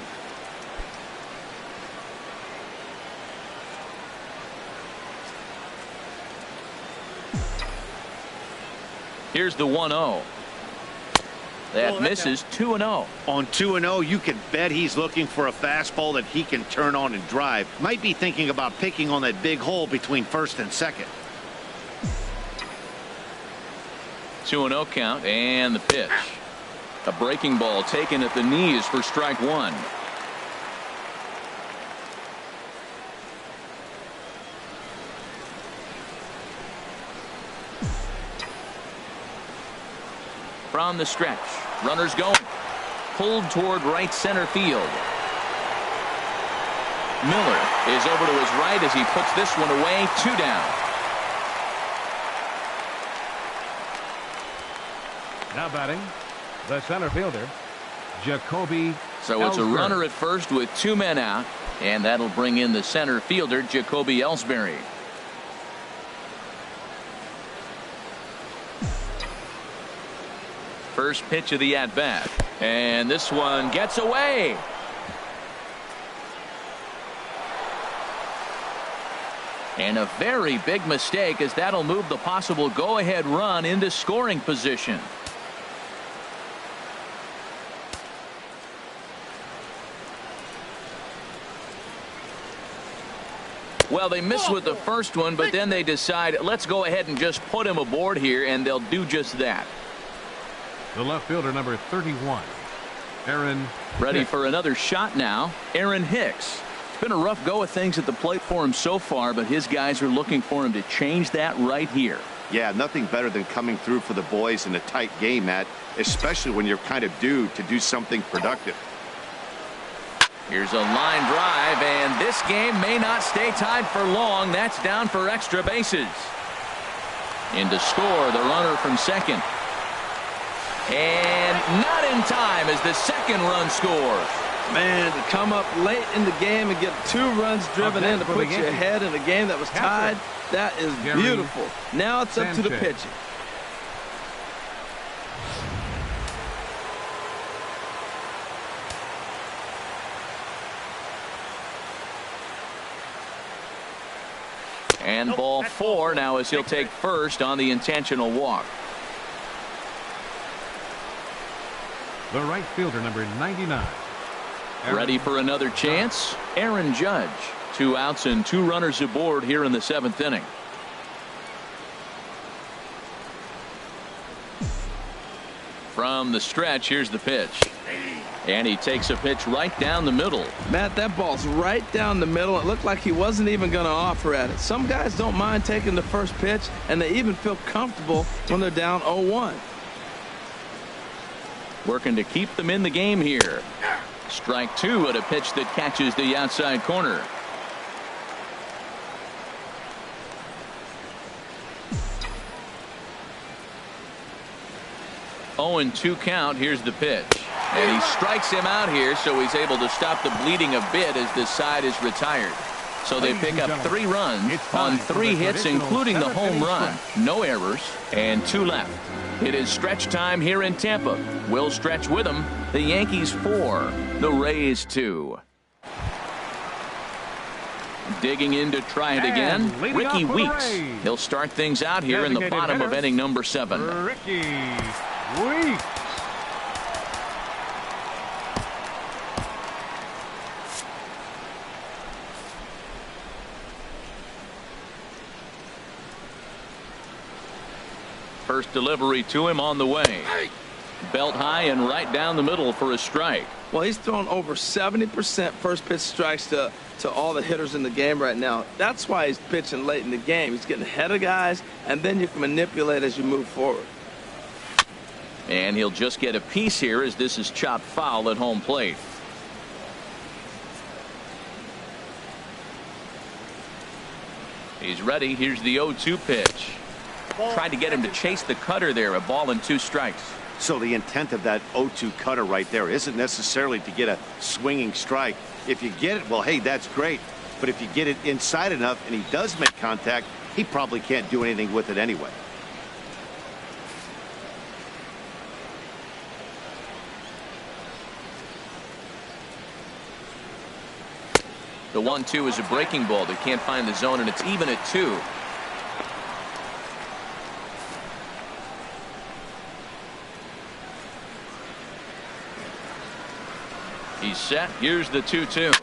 Here's the 1-0. That misses. 2-0. On 2-0, you can bet he's looking for a fastball that he can turn on and drive. Might be thinking about picking on that big hole between first and second. 2-0 count, and the pitch. A breaking ball taken at the knees for strike 1. From the stretch, runners going. Pulled toward right center field. Miller is over to his right as he puts this one away. 2 down. Now batting, the center fielder, Jacoby. So it's a Ellsbury. runner at first with 2 men out, and that'll bring in the center fielder, Jacoby Ellsbury. First pitch of the at-bat, and this one gets away. And a very big mistake, as that'll move the possible go-ahead run into scoring position. Well, they miss with the first one, but then they decide, let's go ahead and just put him aboard here, and they'll do just that. The left fielder, number 31, Aaron. Ready Hicks. for another shot now, Aaron Hicks. It's been a rough go of things at the plate for him so far, but his guys are looking for him to change that right here. Yeah, nothing better than coming through for the boys in a tight game, Matt, especially when you're kind of due to do something productive. Here's a line drive, and this game may not stay tied for long. That's down for extra bases. In to score, the runner from second. And not in time as the second run scores. Man, to come up late in the game and get 2 runs driven in to for the put you Yankees. ahead in a game that was tied, that is Gary beautiful. Now it's up to the Sanchez. pitching. And ball 4 now as he'll take first on the intentional walk. The right fielder, number 99. Aaron. Ready for another chance? Aaron Judge. 2 outs and 2 runners aboard here in the 7th inning. From the stretch, here's the pitch. And he takes a pitch right down the middle. Matt, that ball's right down the middle. It looked like he wasn't even going to offer at it. Some guys don't mind taking the first pitch, and they even feel comfortable when they're down 0-1. Working to keep them in the game here. Strike two at a pitch that catches the outside corner. Oh, and 2 count. Here's the pitch. And he strikes him out here, so he's able to stop the bleeding a bit as this side is retired. So they pick up 3 runs on 3 hits, including the home run. No errors, and 2 left. It is stretch time here in Tampa. We'll stretch with them. The Yankees 4, the Rays 2. Digging in to try it again, Ricky Weeks. He'll start things out here in the bottom of inning number 7. Ricky Weeks. First delivery to him on the way. Belt high and right down the middle for a strike. Well, he's thrown over 70% first pitch strikes to all the hitters in the game right now. That's why he's pitching late in the game. He's getting ahead of guys, and then you can manipulate as you move forward. And he'll just get a piece here as this is chopped foul at home plate. He's ready. Here's the 0-2 pitch. Tried to get him to chase the cutter there. A ball and 2 strikes. So the intent of that 0-2 cutter right there isn't necessarily to get a swinging strike. If you get it, well, hey, that's great. But if you get it inside enough and he does make contact, he probably can't do anything with it anyway. The 1-2 is a breaking ball that can't find the zone, and it's even at 2. He's set. Here's the 2-2.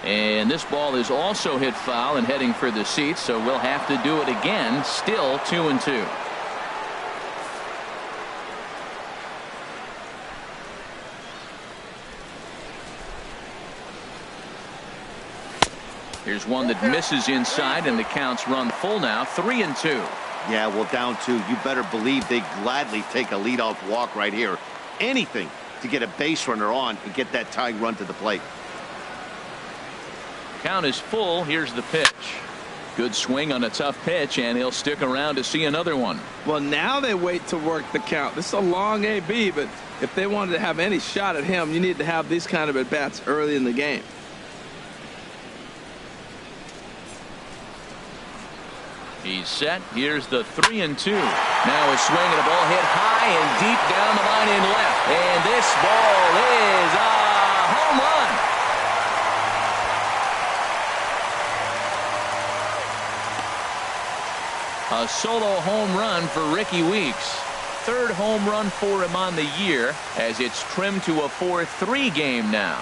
And this ball is also hit foul and heading for the seats, so we'll have to do it again. Still 2-2. Here's one that misses inside, and the counts run full now. 3-2. Yeah, well, down 2. You better believe they gladly take a leadoff walk right here. Anything to get a base runner on and get that tying run to the plate. Count is full. Here's the pitch. Good swing on a tough pitch, and he'll stick around to see another one. Well, now they wait to work the count. This is a long AB, but if they wanted to have any shot at him, you need to have these kind of at-bats early in the game. He's set. Here's the 3-2. Now a swing and a ball hit high and deep down the line in left. And this ball is a home run. A solo home run for Ricky Weeks. 3rd home run for him on the year as it's trimmed to a 4-3 game now.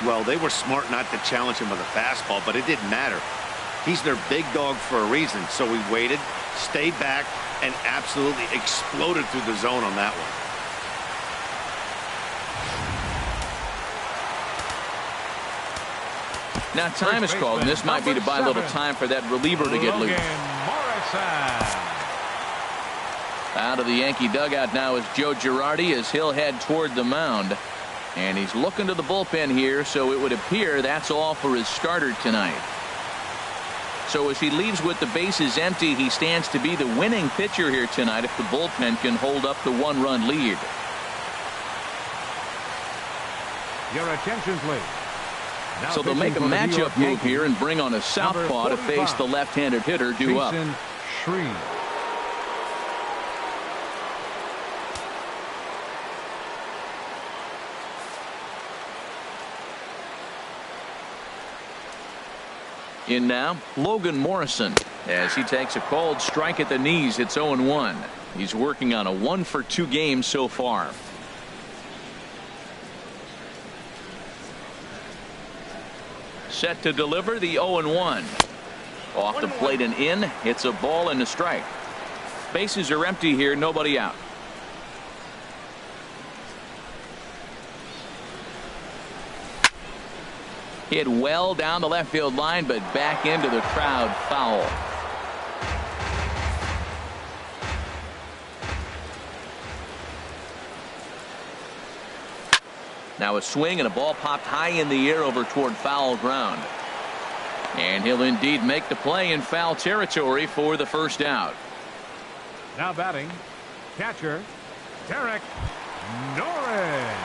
Well, they were smart not to challenge him with a fastball, but it didn't matter. He's their big dog for a reason, so he waited, stayed back, and absolutely exploded through the zone on that one. Now time is called, and this might be to buy a little time for that reliever to get loose. Out of the Yankee dugout now is Joe Girardi as he'll head toward the mound. And he's looking to the bullpen here, so it would appear that's all for his starter tonight. So as he leaves with the bases empty, he stands to be the winning pitcher here tonight if the bullpen can hold up the 1-run lead. Your attention, please. Now so they'll make a matchup move here and bring on a southpaw to face the left-handed hitter due up. Shreve. In now, Logan Morrison, as he takes a called strike at the knees. It's 0-1. He's working on a 1-for-2 game so far. Set to deliver the 0-1. Off the plate and in. It's a ball and a strike. Bases are empty here, nobody out. Hit well down the left field line, but back into the crowd, foul. Now a swing and a ball popped high in the air over toward foul ground. And he'll indeed make the play in foul territory for the first out. Now batting, catcher, Derek Norris.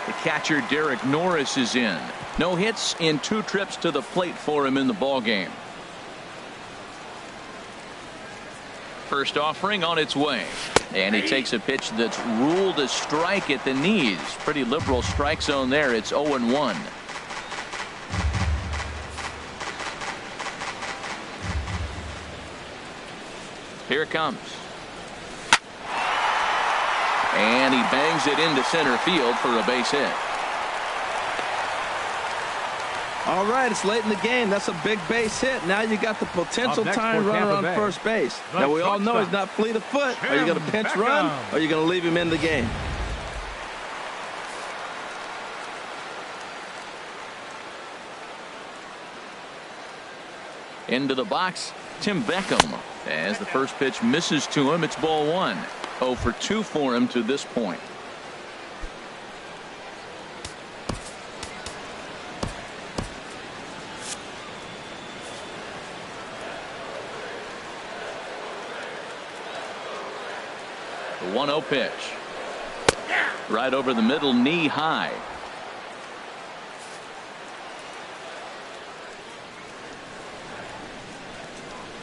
The catcher, Derek Norris, is in. No hits in 2 trips to the plate for him in the ballgame. First offering on its way. And he takes a pitch that's ruled a strike at the knees. Pretty liberal strike zone there. It's 0-1. Here it comes. And he bangs it into center field for a base hit. All right, it's late in the game. That's a big base hit. Now you got the potential time runner on first base. Now we all know he's not fleet of foot. Are you going to pinch run or are you going to leave him in the game? Into the box, Tim Beckham. As the first pitch misses to him, it's ball 1. 0 for 2 for him to this point. The 1-0 pitch. Right over the middle, knee high.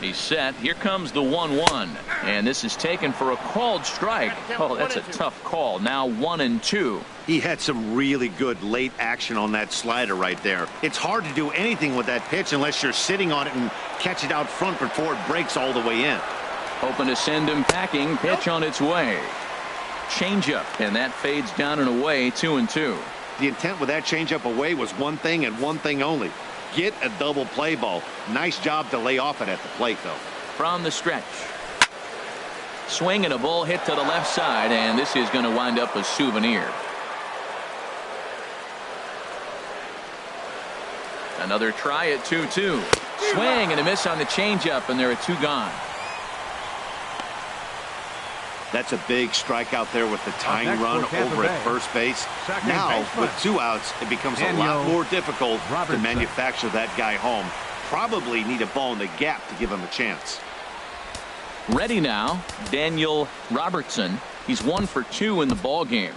He's set. Here comes the 1-1. And this is taken for a called strike. Oh, that's a tough call. Now 1-2. He had some really good late action on that slider right there. It's hard to do anything with that pitch unless you're sitting on it and catch it out front before it breaks all the way in. Hoping to send him packing. Pitch on its way. Changeup, and that fades down and away. 2-2. The intent with that changeup away was one thing and one thing only. Get a double play ball. Nice job to lay off it at the plate, though. From the stretch. Swing and a ball hit to the left side, and this is going to wind up a souvenir. Another try at 2-2. Swing and a miss on the changeup, and there are 2 gone. That's a big strikeout there with the tying run over at first base. Now, with 2 outs, it becomes a lot more difficult to manufacture that guy home. Probably need a ball in the gap to give him a chance. Ready now, Daniel Robertson. He's 1 for 2 in the ball game.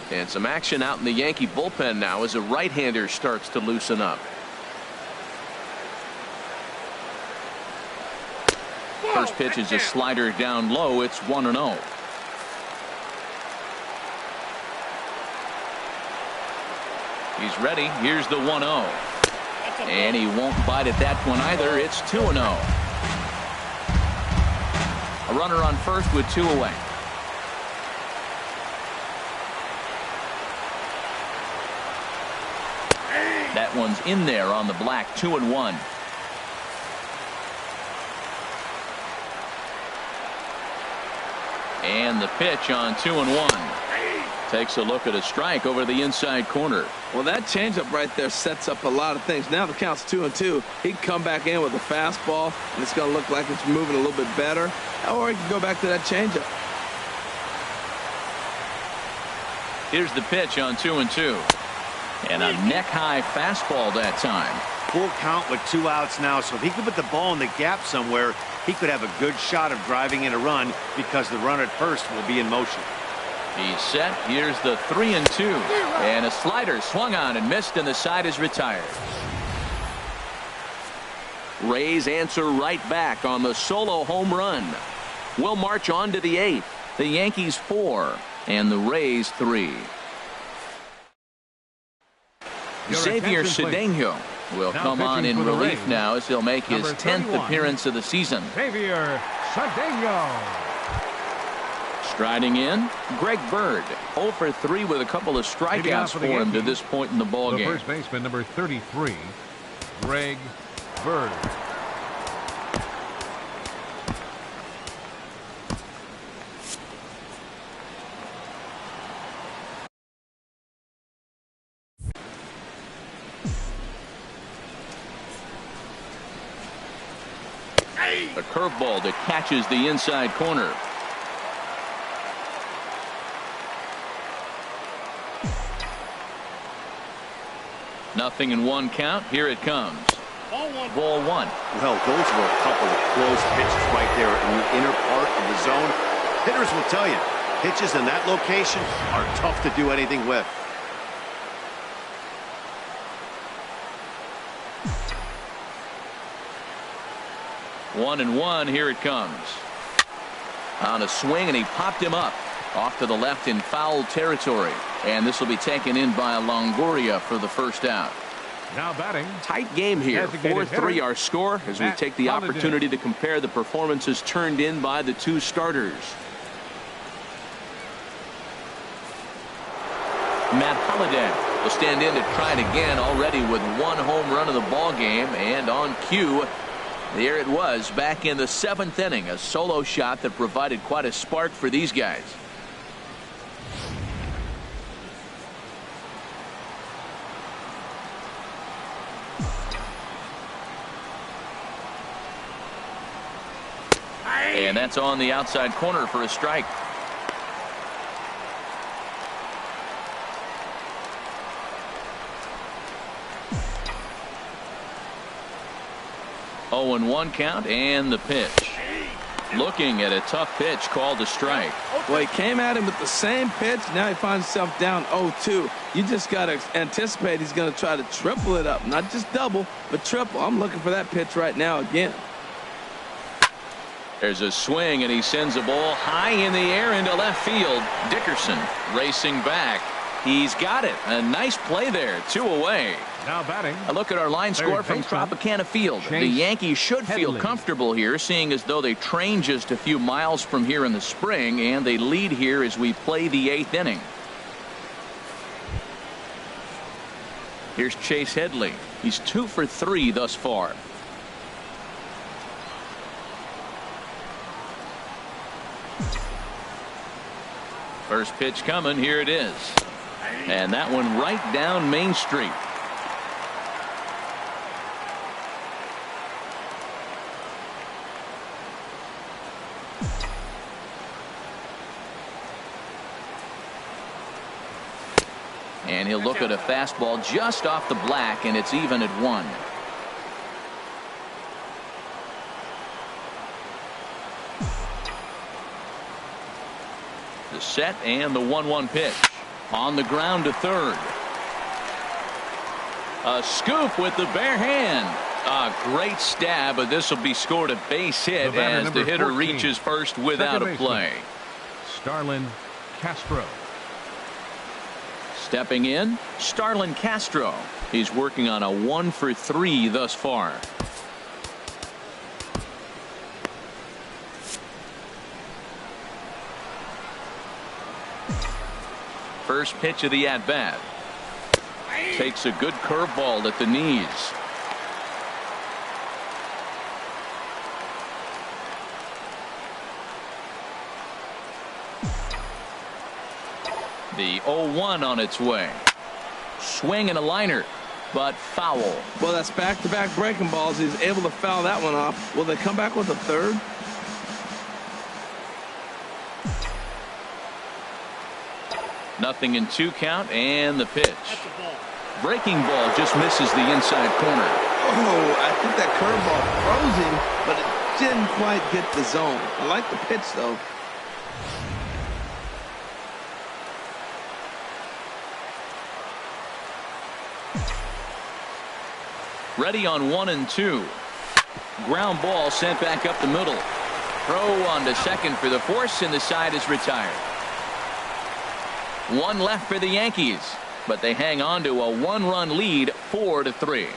And some action out in the Yankee bullpen now as a right-hander starts to loosen up. First pitch is a slider down low. It's 1-0. He's ready. Here's the 1-0. And he won't bite at that one either. It's 2-0. A runner on first with 2 away. That one's in there on the black. 2-1. And the pitch on 2-1. Takes a look at a strike over the inside corner. Well, that changeup right there sets up a lot of things. Now the count's 2-2. He can come back in with a fastball, and it's going to look like it's moving a little bit better. Or he can go back to that changeup. Here's the pitch on 2-2. And a neck-high fastball that time. Full count with 2 outs now, so if he could put the ball in the gap somewhere, he could have a good shot of driving in a run because the run at first will be in motion. He's set. Here's the 3-2. And a slider swung on and missed, and the side is retired. Rays answer right back on the solo home run. We'll march on to the 8th. The Yankees 4 and the Rays 3. Xavier Cedeno will come on in relief now as he'll make his 10th appearance of the season. Xavier Cedeno. Striding in, Greg Bird. 0 for 3 with a couple of strikeouts for him to this point in the ballgame. First baseman number 33, Greg Bird. A curveball that catches the inside corner. Nothing in one count. Here it comes. Ball one. Well, those were a couple of close pitches right there in the inner part of the zone. Hitters will tell you, pitches in that location are tough to do anything with. One and one. Here it comes. On a swing, and he popped him up. Off to the left in foul territory. And this will be taken in by Longoria for the first out. Now batting. Tight game here. 4-3 our score as we take the opportunity to compare the performances turned in by the two starters. Matt Holliday will stand in to try it again, already with one home run of the ball game, and on cue, there it was back in the 7th inning, a solo shot that provided quite a spark for these guys. And that's on the outside corner for a strike. Oh, and 1 count, and the pitch. Looking at a tough pitch called a strike. Well, he came at him with the same pitch. Now he finds himself down 0-2. You just got to anticipate he's going to try to triple it up. Not just double, but triple. I'm looking for that pitch right now again. There's a swing, and he sends a ball high in the air into left field. Dickerson racing back. He's got it. A nice play there. 2 away. Now batting. A look at our line score from Tropicana Field. The Yankees should feel comfortable here, seeing as though they train just a few miles from here in the spring, and they lead here as we play the 8th inning. Here's Chase Headley. He's 2 for 3 thus far. First pitch coming. Here it is. And that one right down Main Street. And he'll look at a fastball just off the black, and it's even at 1. The set and the 1-1 pitch. On the ground to third. A scoop with the bare hand. A great stab, but this will be scored a base hit as the hitter 14. reaches first without a play. Starlin Castro. Stepping in, Starlin Castro. He's working on a 1 for 3 thus far. First pitch of the at-bat. Takes a good curveball at the knees. The 0-1 on its way. Swing and a liner, but foul. Well, that's back-to-back breaking balls. He's able to foul that one off. Will they come back with a third? Nothing in 2 count, and the pitch. Breaking ball just misses the inside corner. Oh, I think that curveball froze him, but it didn't quite get the zone. I like the pitch, though. Ready on 1 and 2. Ground ball sent back up the middle. Throw on to second for the force, and the side is retired. 1 left for the Yankees, but they hang on to a 1-run lead, 4-3.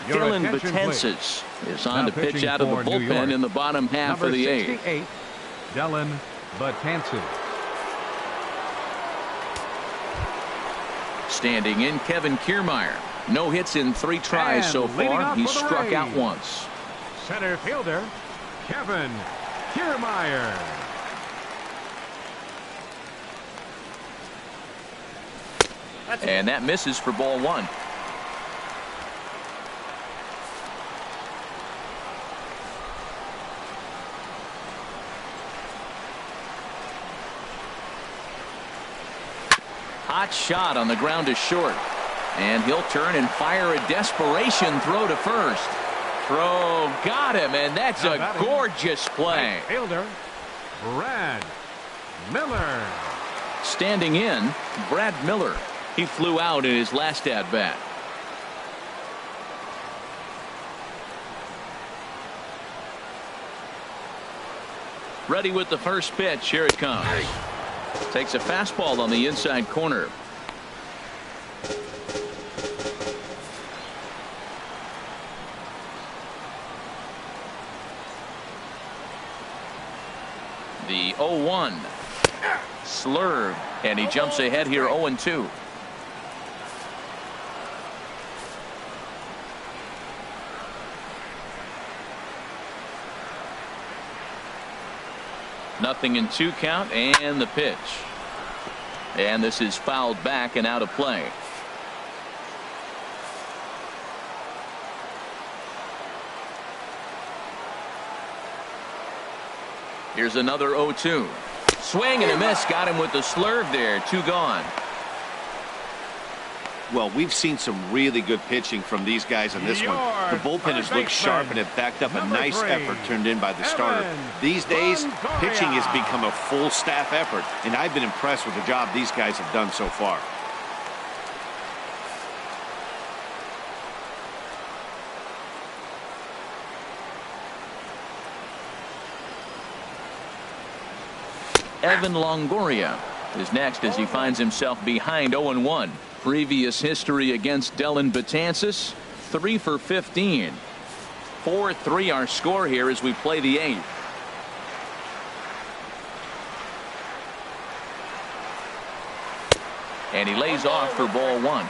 Dylan Betances is on to pitch out of the bullpen in the bottom half of the 8th. Dylan Betances. Standing in, Kevin Kiermaier. No hits in 3 tries so far. He struck out once. Center fielder Kevin Kiermaier. And that misses for ball 1. Hot shot on the ground is short. And he'll turn and fire a desperation throw to first. Throw got him, and that's a gorgeous play. Right fielder, Brad Miller. Standing in, Brad Miller. He flew out in his last at-bat. Ready with the first pitch. Here it comes. Takes a fastball on the inside corner. The 0-1. Slurve, and he jumps ahead here 0-2. Nothing in 2 count, and the pitch. And this is fouled back and out of play. Here's another 0-2. Swing and a miss. Got him with the slurve there. 2 gone. Well, we've seen some really good pitching from these guys on this one. The bullpen has looked sharp and have backed up a nice effort turned in by the starter. These days, pitching has become a full staff effort, and I've been impressed with the job these guys have done so far. Evan Longoria is next as he finds himself behind 0-1. Previous history against Dellin Betances, 3 for 15. 4-3 our score here as we play the 8th. And he lays off for ball 1.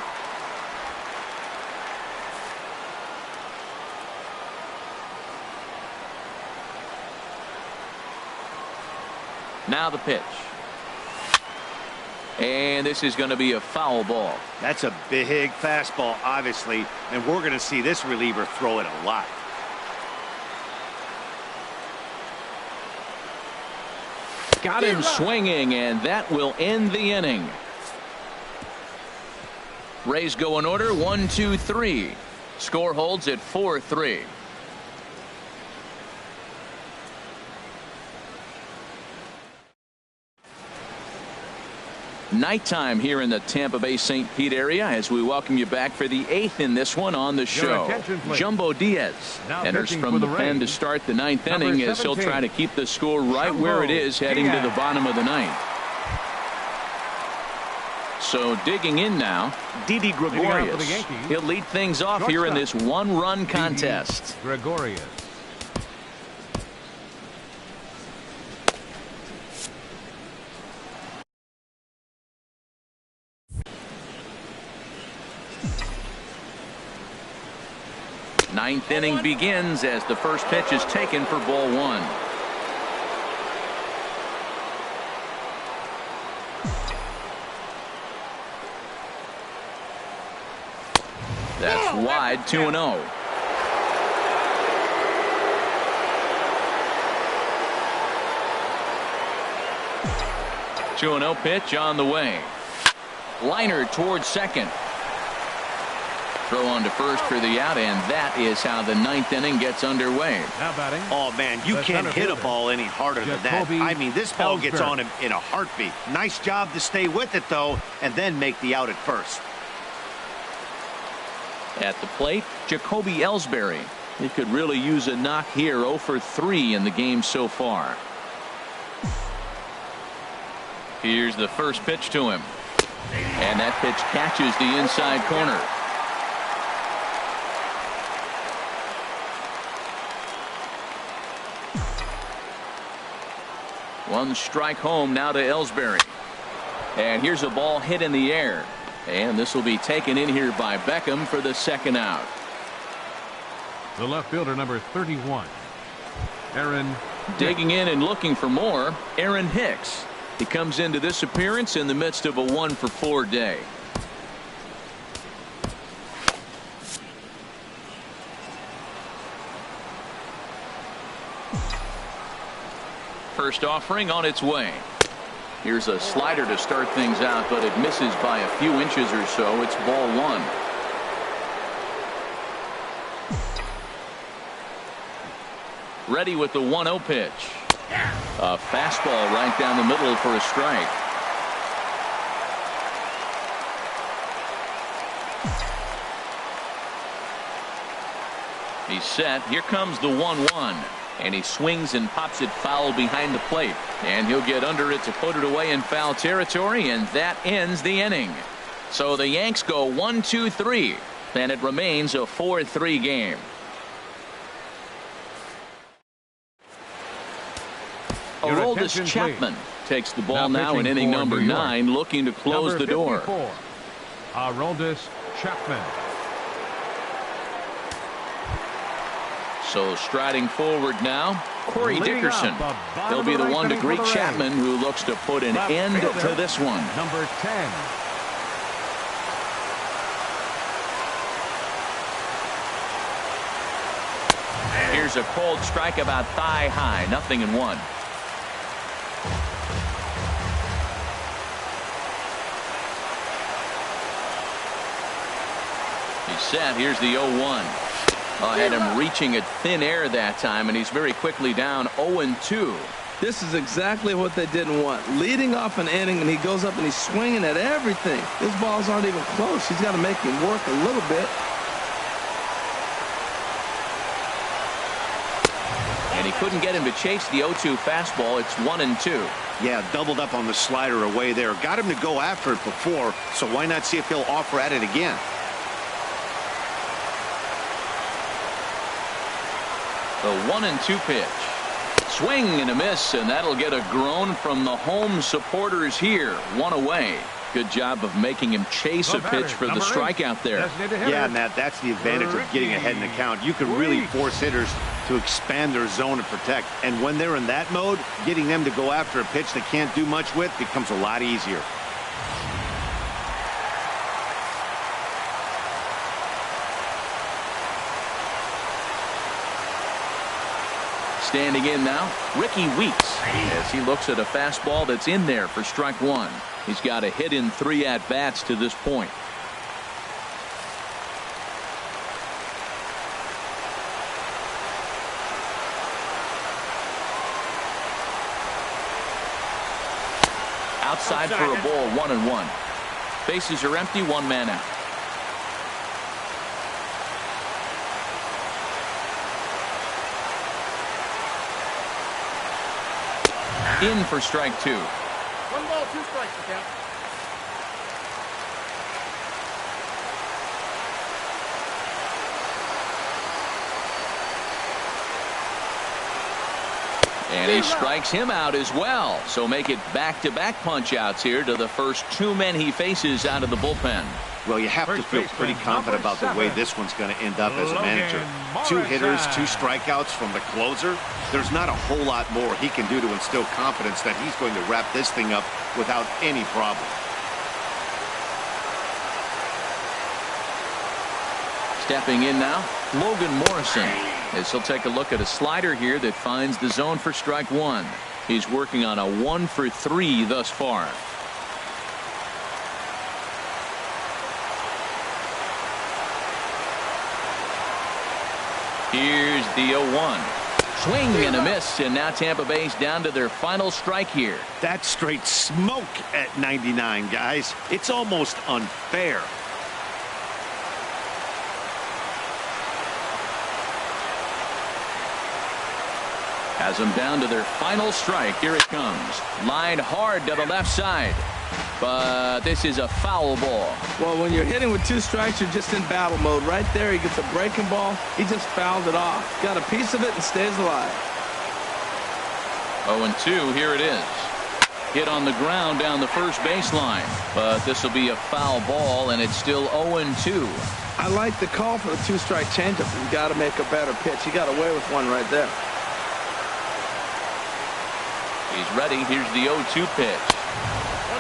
Now the pitch. And this is going to be a foul ball. That's a big fastball, obviously, and we're going to see this reliever throw it a lot. Got him swinging, and that will end the inning. Rays go in order 1, 2, 3. Score holds at 4-3. Nighttime here in the Tampa Bay St. Pete area as we welcome you back for the 8th in this one on the show. Jumbo Diaz enters from the pen to start the 9th inning as he'll try to keep the score right where it is heading to the bottom of the 9th. So digging in now, Didi Gregorius. He'll lead things off here in this 1-run contest. Gregorius. Ninth inning begins as the first pitch is taken for ball 1. That's wide, 2-0. Two and 0 pitch on the way. Liner towards second. Throw on to first for the out, and that is how the 9th inning gets underway. Now batting. Oh, man, you can't hit a ball any harder than that. I mean, this ball gets on him in a heartbeat. Nice job to stay with it, though, and then make the out at first. At the plate, Jacoby Ellsbury. He could really use a knock here. 0 for 3 in the game so far. Here's the first pitch to him. And that pitch catches the inside corner. One strike home now to Ellsbury. And here's a ball hit in the air. And this will be taken in here by Beckham for the second out. The left fielder, number 31, Aaron. Digging in and looking for more, Aaron Hicks. He comes into this appearance in the midst of a 1 for 4 day. First offering on its way. Here's a slider to start things out, but it misses by a few inches or so. It's ball one. Ready with the 1-0 pitch. A fastball right down the middle for a strike. He's set. Here comes the 1-1. And he swings and pops it foul behind the plate. And he'll get under it to put it away in foul territory, and that ends the inning. So the Yanks go 1-2-3, and it remains a 4-3 game. Aroldis Chapman takes the ball now in inning number 9, looking to close the door. Aroldis Chapman. So striding forward now, Corey Dickerson. He'll be the one to greet Chapman, who looks to put an end to this one. Number 10. Here's a cold strike about thigh high, 0-1. He's set. Here's the 0-1. Had him reaching at thin air that time, and he's very quickly down 0-2. This is exactly what they didn't want. Leading off an inning, and he goes up and he's swinging at everything. His balls aren't even close. He's got to make him work a little bit. And he couldn't get him to chase the 0-2 fastball. It's 1-2. Yeah, doubled up on the slider away there. Got him to go after it before, so why not see if he'll offer at it again? The 1-2 pitch. Swing and a miss, and that'll get a groan from the home supporters here. One away. Good job of making him chase a pitch for the strikeout there. Yeah, Matt, that's the advantage of getting ahead in the count. You can really force hitters to expand their zone and protect. And when they're in that mode, getting them to go after a pitch they can't do much with becomes a lot easier. Standing in now, Ricky Weeks, as he looks at a fastball that's in there for strike one. He's got a hit in 3 at-bats to this point. Outside for a ball, 1-1. Bases are empty, 1 man out. In for strike 2. 1 ball, 2 strikes, count. And he strikes him out as well. So make it back-to-back punch-outs here to the first 2 men he faces out of the bullpen. Well, you have to feel pretty confident about the way this one's going to end up as a manager. 2 hitters, 2 strikeouts from the closer. There's not a whole lot more he can do to instill confidence that he's going to wrap this thing up without any problem. Stepping in now, Logan Morrison, as he'll take a look at a slider here that finds the zone for strike 1. He's working on a 1 for 3 thus far. Here's the 0-1. Swing and a miss, and now Tampa Bay's down to their final strike here. That's straight smoke at 99, guys. It's almost unfair. Has them down to their final strike. Here it comes. Lined hard to the left side. But this is a foul ball. Well, when you're hitting with 2 strikes, you're just in battle mode. Right there, he gets a breaking ball. He just fouled it off. Got a piece of it and stays alive. 0-2, here it is. Hit on the ground down the first baseline. But this will be a foul ball, and it's still 0-2. I like the call for the 2-strike changeup. You got to make a better pitch. He got away with one right there. He's ready. Here's the 0-2 pitch.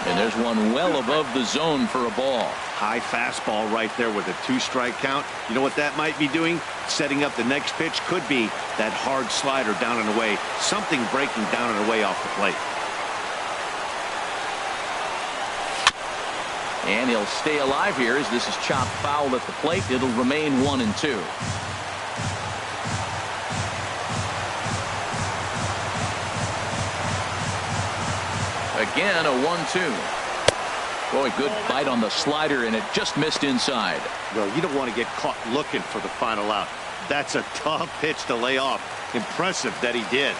And there's one well above the zone for a ball. High fastball right there with a 2-strike count. You know what that might be doing? Setting up the next pitch. Could be that hard slider down and away. Something breaking down and away off the plate. And he'll stay alive here as this is chopped foul at the plate. It'll remain 1-2. Again, a 1-2. Boy, good bite on the slider, and it just missed inside. Well, you don't want to get caught looking for the final out. That's a tough pitch to lay off. Impressive that he did.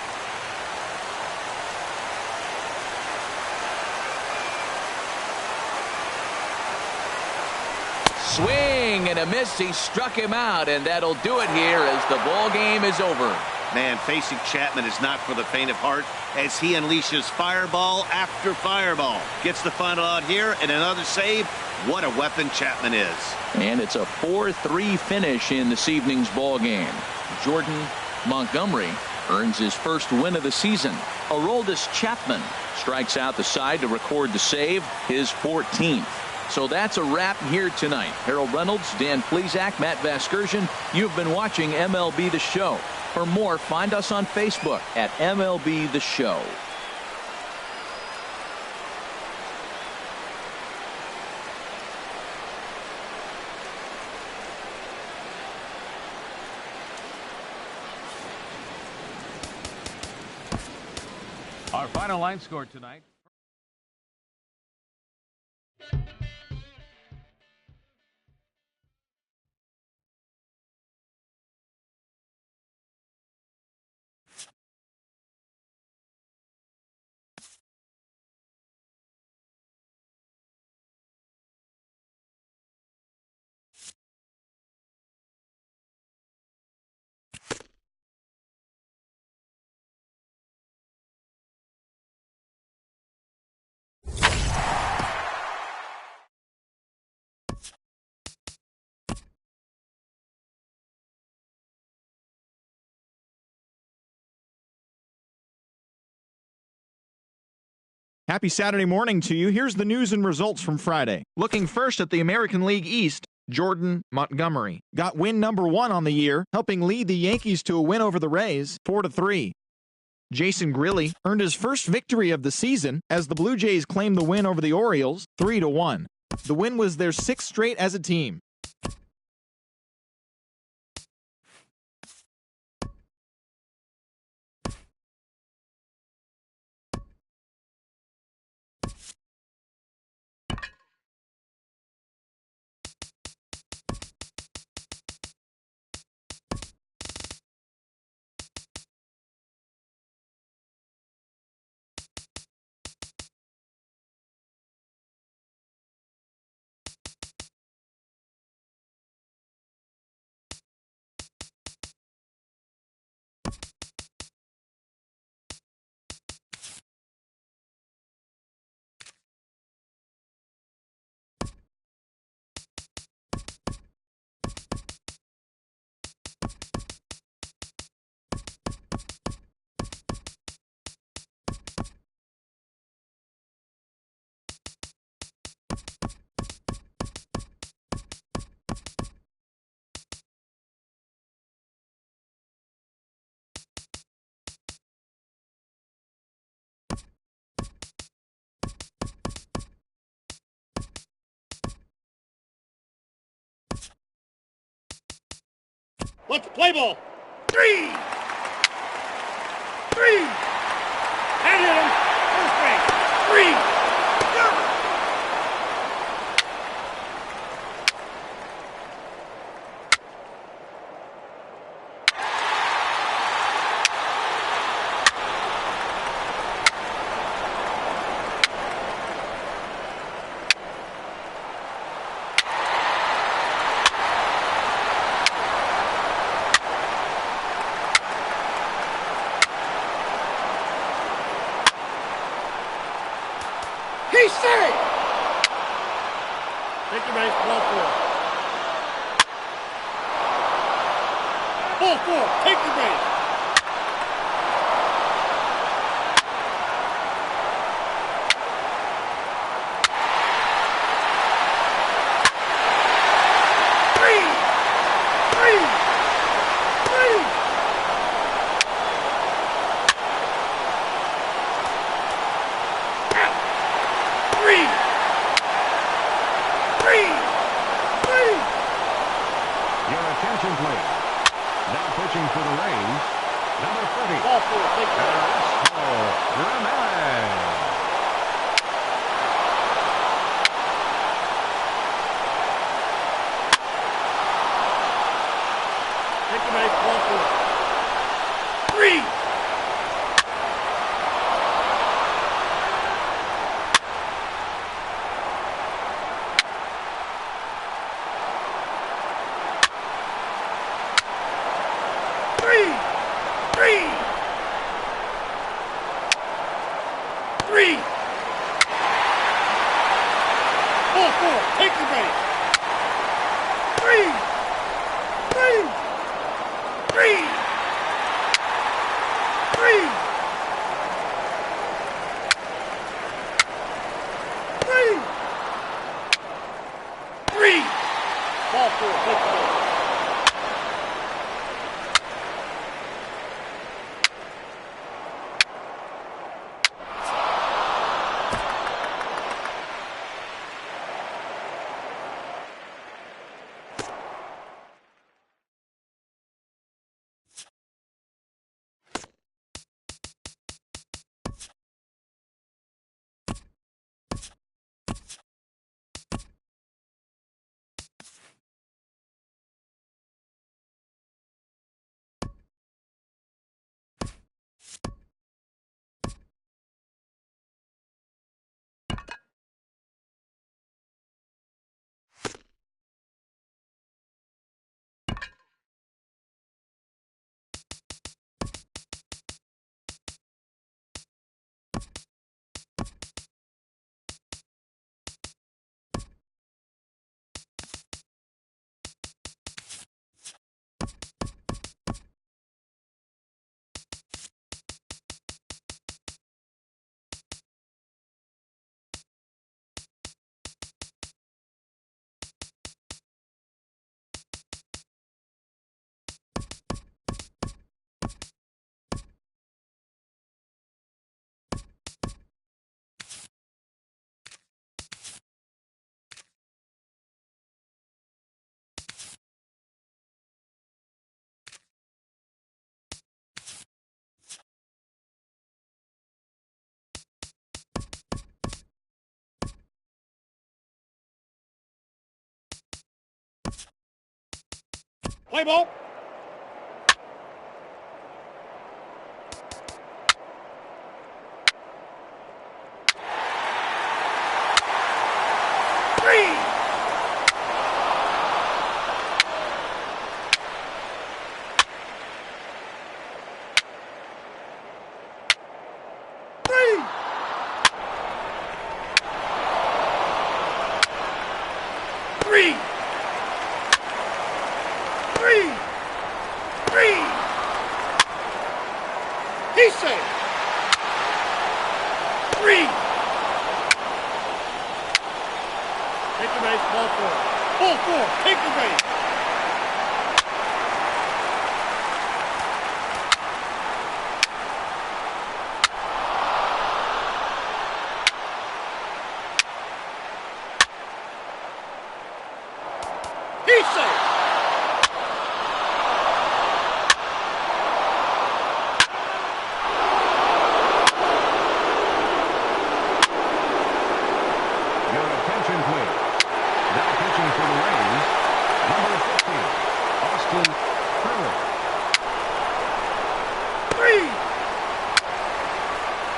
Swing and a miss. He struck him out, and that'll do it here as the ball game is over. Man, facing Chapman is not for the faint of heart as he unleashes fireball after fireball. Gets the final out here and another save. What a weapon Chapman is. And it's a 4-3 finish in this evening's ball game. Jordan Montgomery earns his first win of the season. Aroldis Chapman strikes out the side to record the save, his 14th. So that's a wrap here tonight. Harold Reynolds, Dan Plesac, Matt Vasgersian. You've been watching MLB The Show. For more, find us on Facebook at MLB The Show. Our final line score tonight. Happy Saturday morning to you. Here's the news and results from Friday. Looking first at the American League East, Jordan Montgomery got win number 1 on the year, helping lead the Yankees to a win over the Rays, 4-3. Jason Grilli earned his first victory of the season as the Blue Jays claimed the win over the Orioles, 3-1. The win was their 6th straight as a team. Let's play ball. 3. And hit him. First base. 3. He's safe. Take your base, ball 4. Ball 4, take your base. 4, take it away. Take it away, ball 4. 3. Take the base. 3. 3. 3. 3. 3. 3. Ball 4, take the base. Play ball. 3. 3. 3. 3. 3. He's safe. 3. Take the base, ball 4. Ball 4, take the base. He's safe.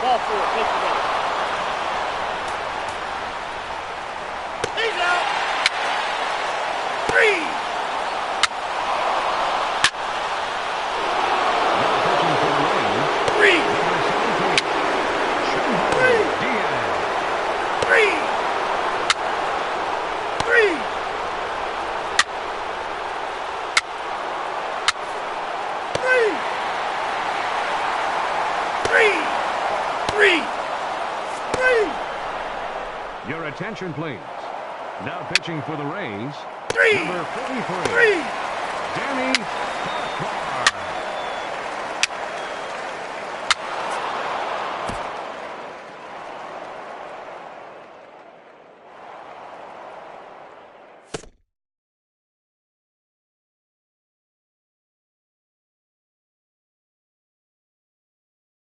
Ball 4, take the base. He's out. 3. Three. 3. 3. 3. 3. 3. Your attention, please. Now pitching for the Rays, 3. number 43, 3. Danny